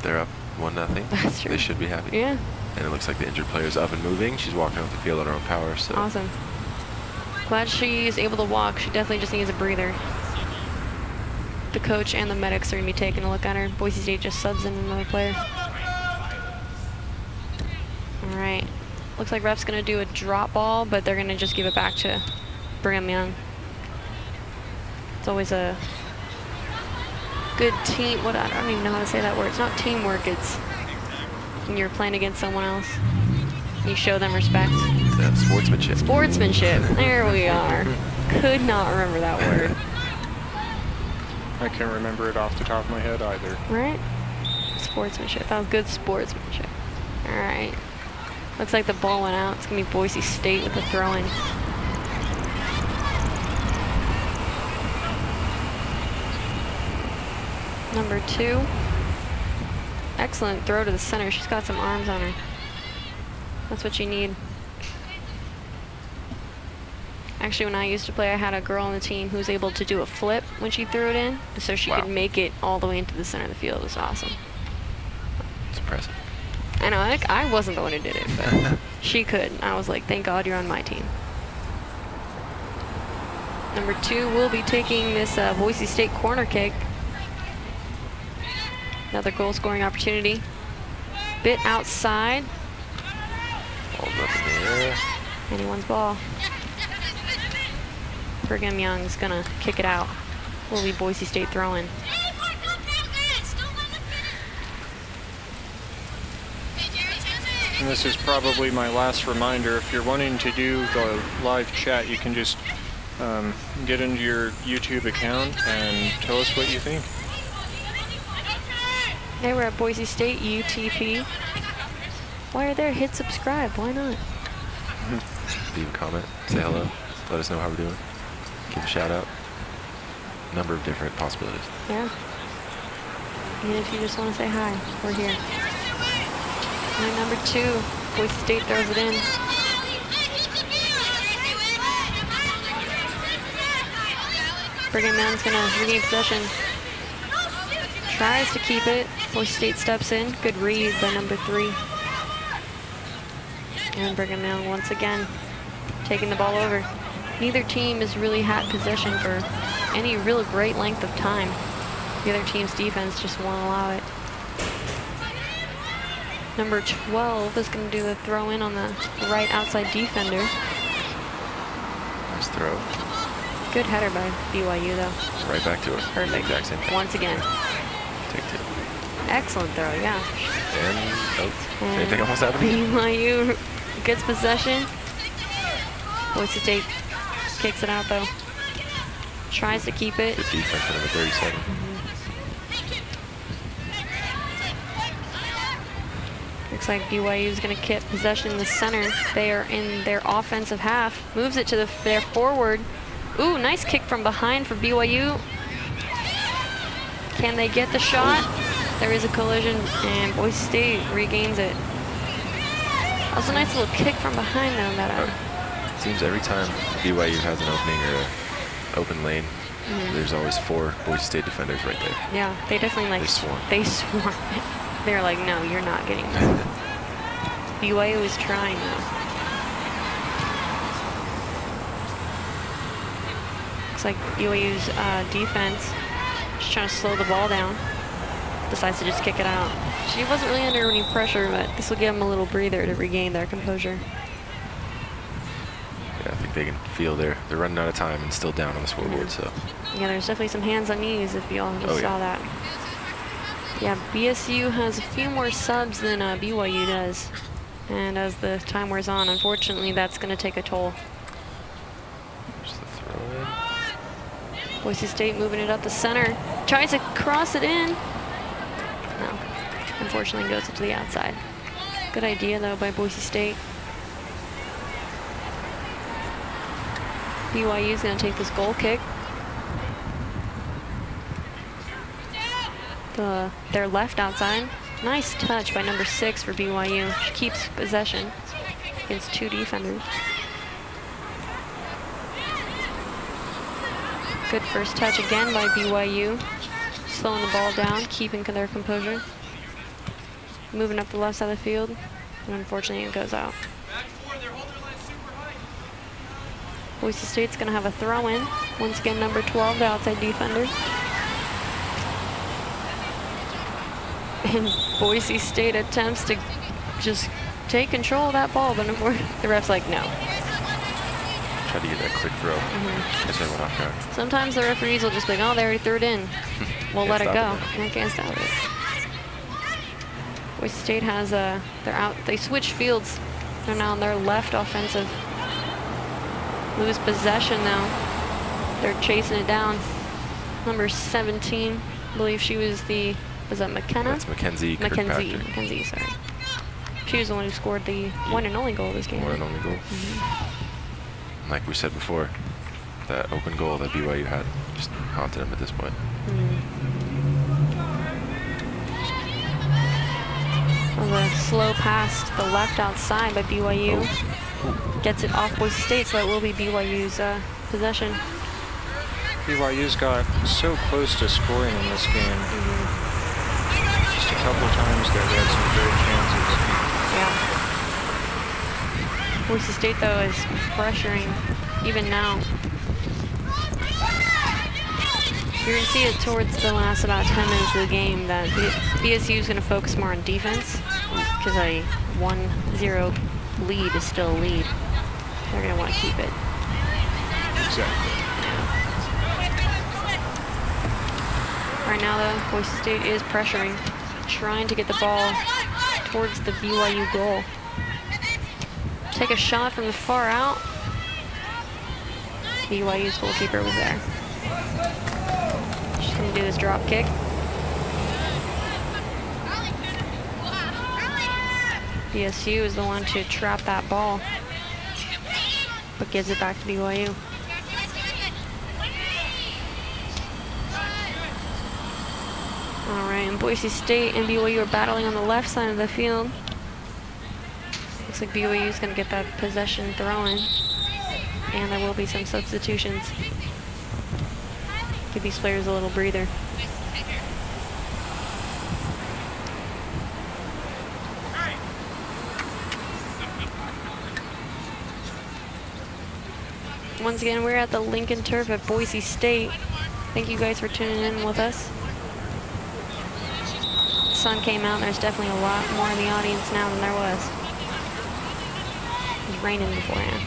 S2: They're up 1-0.
S1: That's true.
S2: They should be happy.
S1: Yeah.
S2: And it looks like the injured player's up and moving. She's walking off the field on her own power. So
S1: Awesome. Glad she's able to walk. She definitely just needs a breather. The coach and the medics are going to be taking a look at her. Boise State just subs in another player. All right. Looks like ref's going to do a drop ball, but they're going to just give it back to Brigham Young. It's always a good team. I don't even know how to say that word. It's not teamwork. It's when you're playing against someone else. You show them respect.
S2: yeah, sportsmanship.
S1: Sportsmanship. There we are. Could not remember that word.
S3: I can't remember it off the top of my head either.
S1: Right? Sportsmanship. That was good sportsmanship. All right. Looks like the ball went out. It's going to be Boise State with the throw-in. Number 2. Excellent throw to the center. She's got some arms on her. That's what you need. Actually, when I used to play, I had a girl on the team who was able to do a flip when she threw it in, so she could make it all the way into the center of the field. It was awesome.
S2: It's impressive.
S1: I know, I wasn't the one who did it, but she could. I was like, thank God you're on my team. Number 2 will be taking this Boise State corner kick. Another goal scoring opportunity. Bit outside.
S2: Ball's up in the air.
S1: Anyone's ball. Brigham Young's gonna kick it out. Will be Boise State throwing.
S3: And this is probably my last reminder. If you're wanting to do the live chat, you can just get into your YouTube account and tell us what you think.
S1: Hey, we're at Boise State, UTP. While you're there, hit subscribe. Why not?
S2: Leave a comment, say hello, let us know how we're doing. Give a shout out. Number of different possibilities.
S1: Yeah. Even if you just want to say hi, we're here. And number 2 Boise State throws it in. Brigham Young's gonna regain possession. Tries to keep it. Boise State steps in. Good read by number 3. And Brigham Young once again taking the ball over. Neither team has really had possession for any real great length of time. The other team's defense just won't allow it. Number 12 is going to do the throw in on the right outside defender.
S2: Nice throw.
S1: Good header by BYU though.
S2: Right back to it.
S1: Perfect.
S2: Exact same thing.
S1: Once again.
S2: Take 2.
S1: Excellent throw, yeah.
S2: And same thing almost happened again.
S1: BYU gets possession. Boise State kicks it out though. Tries to keep it.
S2: Good defense for number 37.
S1: Looks like BYU is going to get possession in the center. They are in their offensive half. Moves it to their forward. Ooh, nice kick from behind for BYU. Can they get the shot? There is a collision, and Boise State regains it. That was a nice little kick from behind though. That
S2: It seems every time BYU has an opening or an open lane, there's always 4 Boise State defenders right there.
S1: yeah, they definitely like.
S2: They swarm.
S1: They swarm. They're like, no, you're not getting this. BYU is trying though. Looks like BYU's defense just trying to slow the ball down. Decides to just kick it out. She wasn't really under any pressure, but this will give them a little breather to regain their composure.
S2: Yeah, I think they can feel they're running out of time and still down on the scoreboard. So
S1: Yeah, there's definitely some hands on knees if you all just
S2: Oh, yeah.
S1: saw that. Yeah, BSU has a few more subs than BYU does. And as the time wears on, unfortunately, that's going to take a toll.
S2: just the throw in.
S1: Boise State moving it up the center. Tries to cross it in. No, unfortunately goes to the outside. Good idea, though, by Boise State. BYU's going to take this goal kick. Their left outside. Nice touch by number 6 for BYU. She keeps possession against 2 defenders. Good first touch again by BYU. Slowing the ball down, keeping their composure. Moving up the left side of the field. And unfortunately, it goes out. Boise State's going to have a throw in. Once again, number 12, the outside defender. And Boise State attempts to just take control of that ball, but the ref's like, no.
S2: Try to get that quick throw. Guess everyone off guard.
S1: Sometimes the referees will just be like, oh, they already threw it in. We'll let it go. I can't stop it. Boise State has they're out. They switch fields. They're now on their left offensive. Lose possession though. They're chasing it down. Number 17, I believe she was that McKenna?
S2: That's Mackenzie.
S1: Mackenzie, sorry. She was the one who scored the one and only goal of this game.
S2: One and only goal. Like we said before, that open goal that BYU had just haunted him at this point.
S1: A slow pass to the left outside by BYU. Gets it off Boise State, so that will be BYU's possession.
S3: BYU's got so close to scoring in this game. Just a couple times there, they had some great chances.
S1: Yeah. Boise State, though, is pressuring even now. You're going to see it towards the last about 10 minutes of the game that BSU is going to focus more on defense because a 1-0 lead is still a lead. They're going to want to keep it.
S3: Exactly.
S1: Right now, though, Boise State is pressuring, trying to get the ball towards the BYU goal. Take a shot from the far out. BYU's goalkeeper was there. She's going to do this drop kick. BSU is the one to trap that ball, but gives it back to BYU. All right, and Boise State and BYU are battling on the left side of the field. Looks like BYU is going to get that possession throwing, and there will be some substitutions. Give these players a little breather. Once again, we're at the Lincoln Turf at Boise State. Thank you guys for tuning in with us. The sun came out, and there's definitely a lot more in the audience now than there was. It was raining beforehand.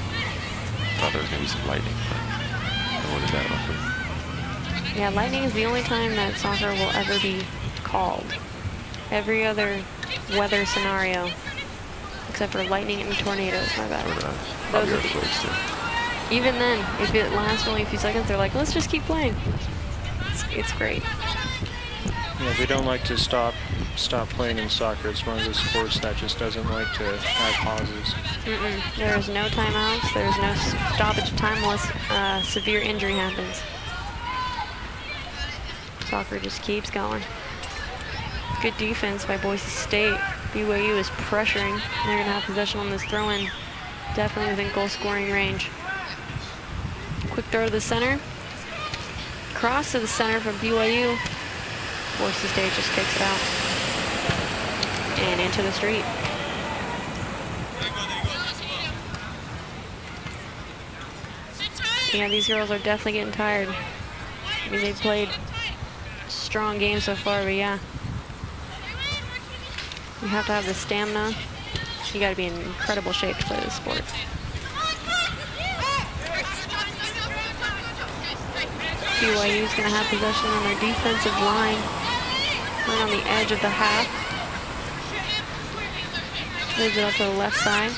S2: Thought there was going to be some lightning, but it wasn't that luckily.
S1: Yeah, lightning is the only time that soccer will ever be called. Every other weather scenario, except for lightning and tornadoes, my bad.
S2: Probably
S1: Those are
S2: earthquakes too.
S1: Even then, if it lasts only a few seconds, they're like, let's just keep playing. It's great.
S3: Yeah, they don't like to stop playing in soccer. It's one of those sports that just doesn't like to have pauses.
S1: There's no timeouts. There's no stoppage time unless severe injury happens. Soccer just keeps going. Good defense by Boise State. BYU is pressuring. They're going to have possession on this throw-in. Definitely within goal scoring range. Quick throw to the center. Cross to the center from BYU. Boise State just kicks it out. And into the street. Yeah, these girls are definitely getting tired. I mean, they've played strong games so far, but yeah. You have to have the stamina. You got to be in incredible shape to play this sport. BYU is going to have possession on their defensive line, right on the edge of the half. Moves it up to the left side.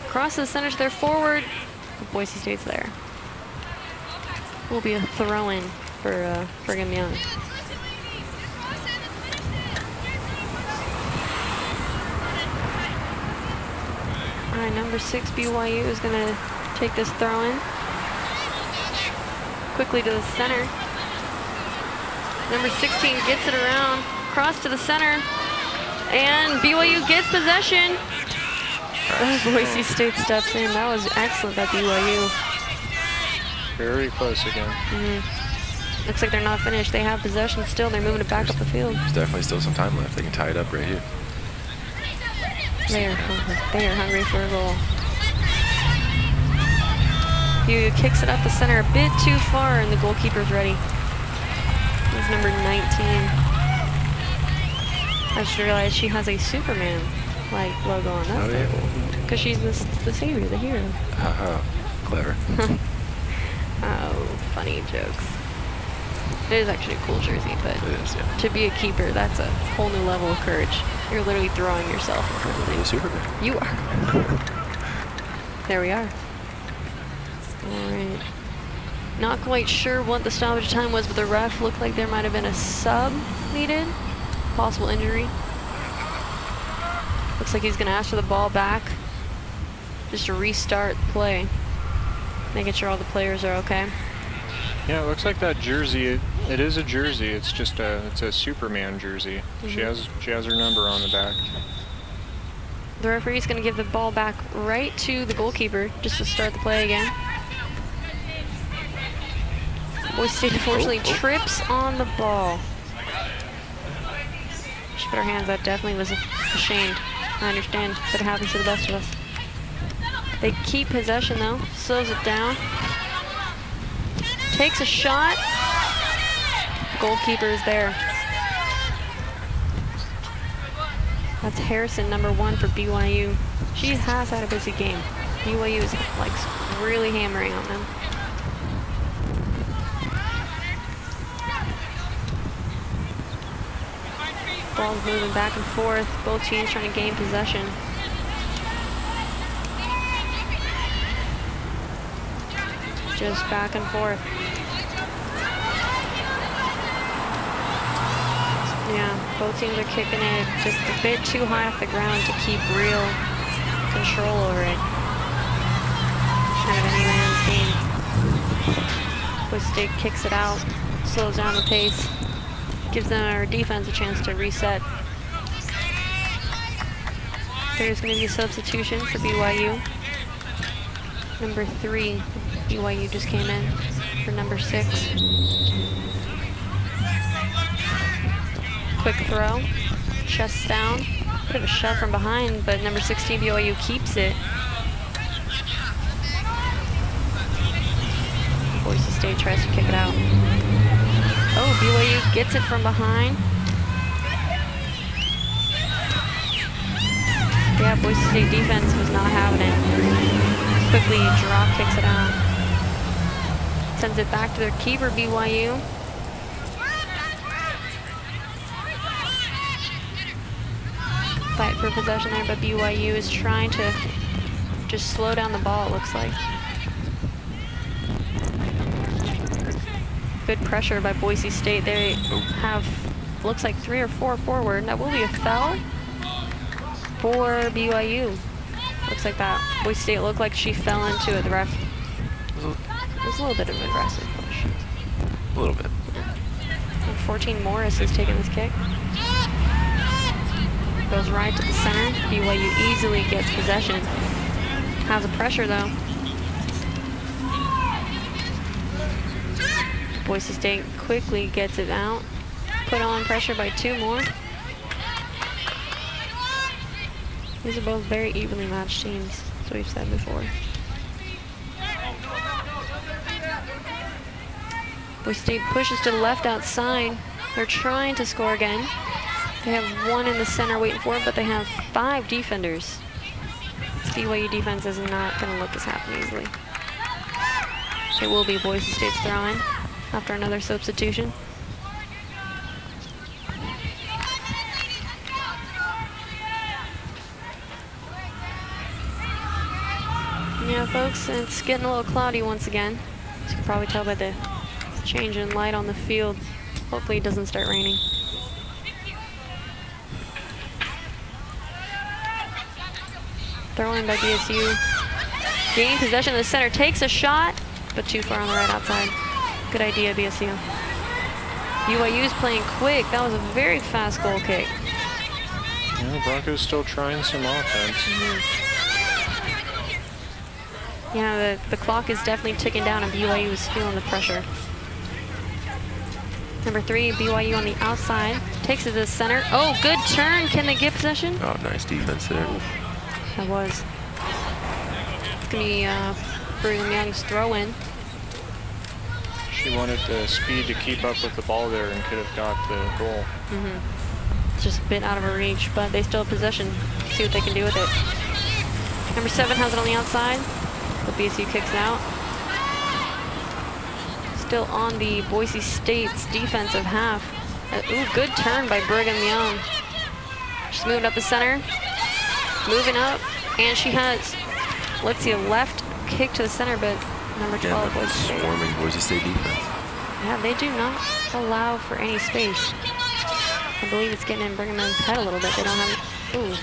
S1: Cross the center to their forward. Boise State's there. Will be a throw-in for Brigham Young. All right, number 6 BYU is going to take this throw-in. Quickly to the center. Number 16 gets it around, cross to the center, and BYU gets possession. Boise State steps in. That was excellent by BYU.
S3: Very close again.
S1: Looks like they're not finished. They have possession still. They're moving it back up the field.
S2: There's definitely still some time left. They can tie it up right here.
S1: They are hungry. They are hungry for a goal. BYU kicks it up the center a bit too far, and the goalkeeper's ready. He's number 19. I just realized she has a Superman logo on. That's very cool. Because she's the savior, the hero.
S2: Haha, clever.
S1: Oh, funny jokes. It is actually a cool jersey, but
S2: It is, yeah.
S1: to be a keeper, that's a whole new level of courage. You're literally throwing yourself in front of
S2: You're
S1: the
S2: the Superman.
S1: You are. There we are. All right. Not quite sure what the stoppage time was, but the ref looked like there might have been a sub needed. Possible injury. Looks like he's going to ask for the ball back. Just to restart play. Making sure all the players are okay.
S3: Yeah, it looks like that jersey, it is a jersey. It's just it's a Superman jersey. She has her number on the back.
S1: The referee's going to give the ball back right to the goalkeeper just to start the play again. Boise State unfortunately trips on the ball. She put her hands up. Definitely was ashamed. I understand, but it happens to the best of us. They keep possession though. Slows it down. Takes a shot. Goalkeeper is there. That's Harrison, number 1 for BYU. She has had a busy game. BYU is really hammering on them. Ball's moving back and forth. Both teams trying to gain possession. Just back and forth. Yeah, both teams are kicking it just a bit too high off the ground to keep real control over it. Kind of any man's game. Boise State kicks it out, slows down the pace, gives them our defense a chance to reset. There's going to be a substitution for BYU. Number 3, BYU just came in for number 6. Quick throw, chest down. Bit of a shove from behind, but number 16 BYU keeps it. Boise State tries to kick it out. Oh, BYU gets it from behind. Yeah, Boise State defense was not having it. Quickly drop kicks it out. Sends it back to their keeper, BYU. Fight for possession there, but BYU is trying to just slow down the ball, it looks like. Good pressure by Boise State. They have, looks like 3 or 4 forward. That will be a foul for BYU. Looks like that Boise State looked like she fell into it. The ref, it was a little bit of an aggressive push.
S2: A little bit.
S1: And 14 Morris is taking this kick. Goes right to the center. BYU easily gets possession. Has a pressure though. Boise State quickly gets it out. Put on pressure by 2 more. These are both very evenly matched teams, as we've said before. Boise State pushes to the left outside. They're trying to score again. They have 1 in the center waiting for it, but they have 5 defenders. This BYU defense is not going to let this happen easily. It will be Boise State's throw-in after another substitution. Yeah, folks, it's getting a little cloudy once again. As you can probably tell by the change in light on the field. Hopefully it doesn't start raining. Throw in by BSU. Gain possession of the center, takes a shot, but too far on the right outside. Good idea, BSU. BYU's playing quick. That was a very fast goal kick.
S3: Yeah, the Broncos still trying some offense.
S1: Yeah, the clock is definitely ticking down and BYU is feeling the pressure. Number 3, BYU on the outside. Takes it to the center. Oh, good turn. Can they get possession?
S2: Oh, nice defense there.
S1: That was. It's going to be Brigham Young's throw-in.
S3: She wanted the speed to keep up with the ball there and could have got the goal.
S1: It's just a bit out of her reach, but they still have possession. See what they can do with it. Number 7 has it on the outside. The BSU kicks it out. Still on the Boise State's defensive half. Ooh, good turn by Brigham Young. She's moving up the center. Moving up. And she has, let's see, a left kick to the center, but number 12,
S2: yeah,
S1: Boise State.
S2: Swarming Boise State defense.
S1: Yeah, they do not allow for any space. I believe it's getting in Brigham Young's head a little bit. They don't have, ooh.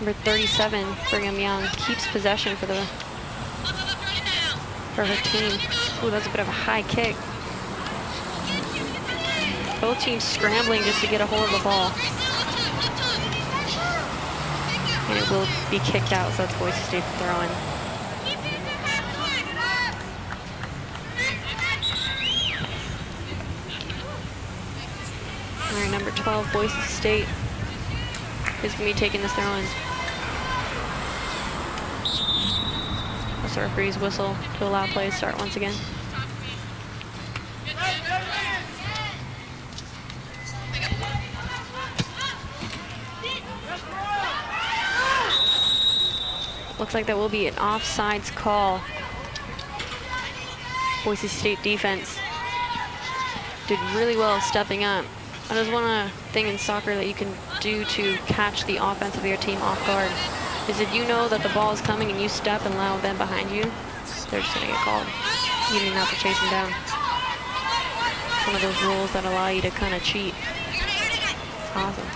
S1: Number 37, Brigham Young, keeps possession for her team. Ooh, that's a bit of a high kick. Both teams scrambling just to get a hold of the ball. And it will be kicked out, so that's Boise State throwing. All right, number 12, Boise State is going to be taking this throw-in. That's the referee's whistle to allow play to start once again. Looks like that will be an offsides call. Boise State defense did really well stepping up. That is one thing in soccer that you can do to catch the offense of your team off guard. Is if you know that the ball is coming and you step and allow them behind you, they're just going to get called. You didn't have to chase them down. It's one of those rules that allow you to kind of cheat. It's awesome.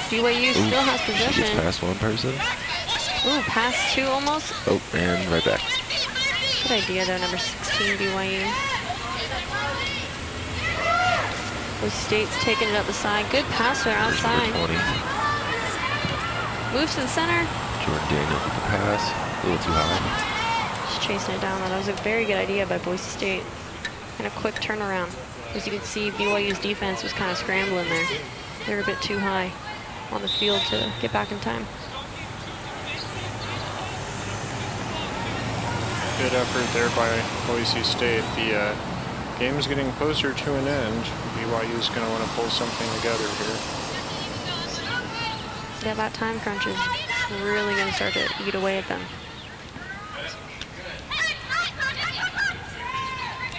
S1: BYU still has possession.
S2: She gets past one person.
S1: Ooh, pass 2 almost.
S2: Oh, and right back.
S1: Good idea though, number 16 BYU. Boise State's taking it up the side. Good pass to her outside.
S2: 20.
S1: Moves to the center.
S2: Jordan Daniels with the pass. A little too high.
S1: Just chasing it down. That was a very good idea by Boise State. And a quick turnaround. As you can see, BYU's defense was kind of scrambling there. They were a bit too high on the field to get back in time.
S3: Good effort there by Boise State. The game is getting closer to an end. BYU is going to want to pull something together here.
S1: Yeah, that time crunch is really going to start to eat away at them.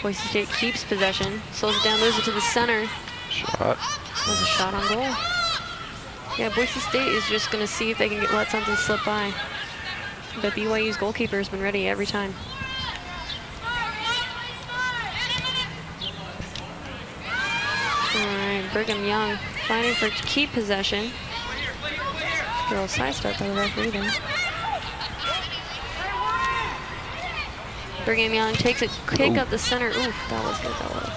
S1: Boise State keeps possession, slows it down, moves it to the center.
S2: Shot.
S1: Was a shot on goal. Yeah, Boise State is just going to see if they can let something slip by. But BYU's goalkeeper has been ready every time. All right, Brigham Young fighting for keep possession. A little sidestep by the referee there. Brigham Young takes a kick up the center. Oof, that was good, that was.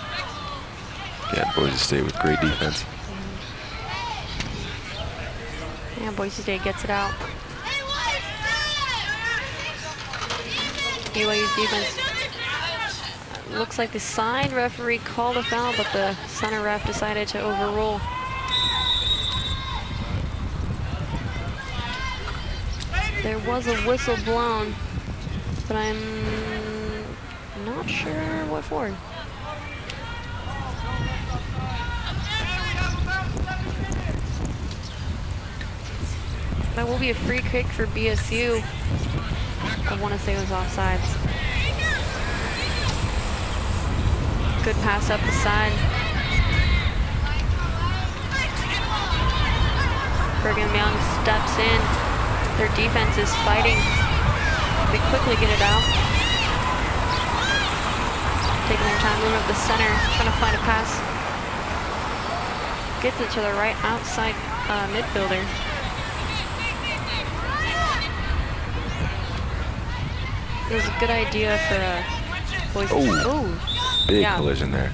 S2: Yeah, Boise State with great defense.
S1: Yeah, Boise State gets it out. BYU's defense. Looks like the side referee called a foul, but the center ref decided to overrule. There was a whistle blown, but I'm not sure what for. That will be a free kick for BSU. I want to say it was offsides. Good pass up the side. Brigham Young steps in. Their defense is fighting. They quickly get it out. Taking their time, moving up the center, trying to find a pass. Gets it to the right outside midfielder. It was a good idea for Boise.
S2: Oh, big collision there.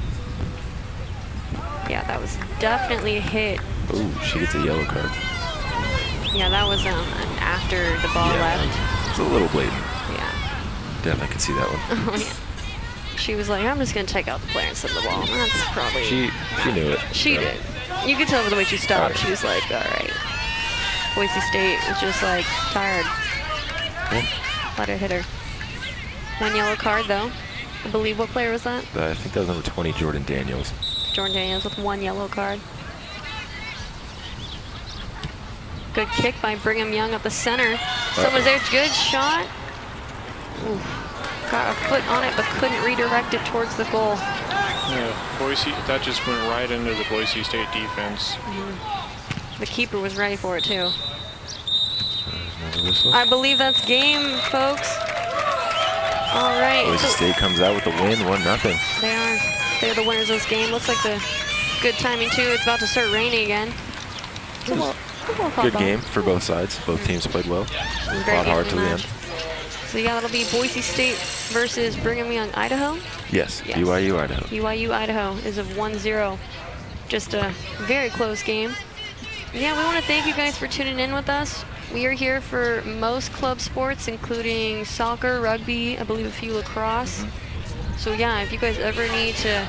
S1: Yeah, that was definitely a hit.
S2: Oh, she gets a yellow card.
S1: Yeah, that was after the ball left.
S2: It's a little blatant.
S1: Yeah.
S2: Definitely could see that one.
S1: Oh, yeah. She was like, I'm just going to take out the player instead of the ball. That's probably...
S2: She knew it.
S1: She did. You could tell by the way she stopped. She was like, all right. Boise State was just like, tired.
S2: Cool.
S1: Let her hit her. One yellow card, though. I believe, what player was that?
S2: I think that was number 20, Jordan Daniels.
S1: Jordan Daniels with one yellow card. Good kick by Brigham Young up the center. Someone's there, good shot. Ooh. Got a foot on it, but couldn't redirect it towards the goal.
S3: Yeah, Boise, that just went right into the Boise State defense.
S1: The keeper was ready for it, too.
S2: Another whistle.
S1: I believe that's game, folks. All right.
S2: Boise State comes out with the win, 1-0.
S1: They are. They're the winners of this game. Looks like the good timing, too. It's about to start raining again.
S2: Good game for both sides. Both teams played well. Fought hard to the end.
S1: So yeah, that'll be Boise State versus Brigham Young, Idaho.
S2: Yes, BYU Idaho.
S1: BYU Idaho is a 1-0. Just a very close game. Yeah, we want to thank you guys for tuning in with us. We are here for most club sports, including soccer, rugby, I believe a few lacrosse. So yeah, if you guys ever need to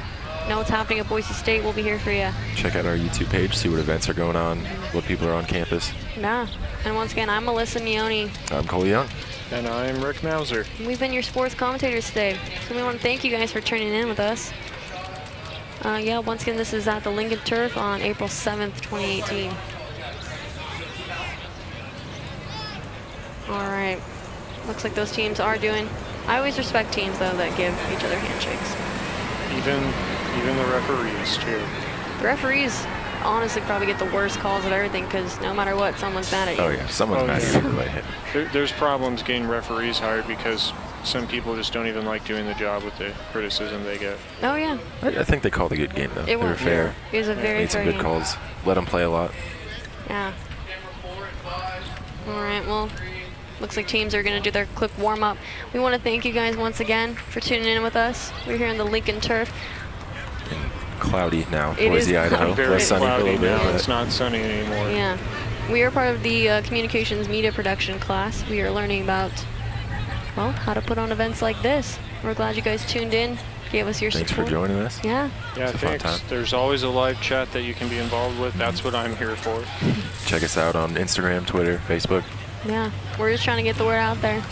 S1: know what's happening at Boise State, we'll be here for you.
S2: Check out our YouTube page, see what events are going on, what people are on campus.
S1: Yeah, and once again, I'm Melissa Mione.
S2: I'm Cole Young.
S3: And I'm Rick Mauser.
S1: We've been your sports commentators today. So we want to thank you guys for tuning in with us. Yeah, once again, this is at the Lincoln Turf on April 7th, 2018. All right. Looks like those teams are doing... I always respect teams, though, that give each other handshakes.
S3: Even the referees, too.
S1: The referees honestly probably get the worst calls of everything because no matter what, someone's mad at you.
S2: Oh, yeah. Someone's mad at everybody.
S3: There's problems getting referees hired because some people just don't even like doing the job with the criticism they get.
S1: Oh, yeah.
S2: I think they called a good game, though. They were fair.
S1: It was a very
S2: Made some
S1: fair
S2: good
S1: game.
S2: calls. Let them play a lot.
S1: Yeah. All right, well, looks like teams are going to do their quick warm-up. We want to thank you guys once again for tuning in with us. We're here on the Lincoln Turf.
S2: cloudy now.
S1: It
S2: Boise,
S1: is
S2: Idaho.
S3: Very
S2: Less sunny for a
S3: cloudy
S2: little bit.
S3: now.
S2: but-
S3: It's not sunny anymore.
S1: Yeah. We are part of the communications media production class. We are learning about, well, how to put on events like this. We're glad you guys tuned in, gave us your
S2: Thanks
S1: support.
S2: for joining us.
S1: Yeah.
S3: Yeah,
S2: It's a fun
S3: thanks.
S2: time.
S3: There's always a live chat that you can be involved with. That's what I'm here for.
S2: Check us out on Instagram, Twitter, Facebook.
S1: Yeah. We're just trying to get the word out there.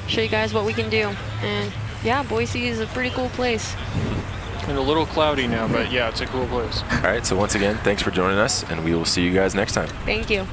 S1: Show you guys what we can do. And yeah, Boise is a pretty cool place.
S3: And a little cloudy now, but yeah, it's a cool place.
S2: All right, so once again, thanks for joining us, and we will see you guys next time.
S1: Thank you.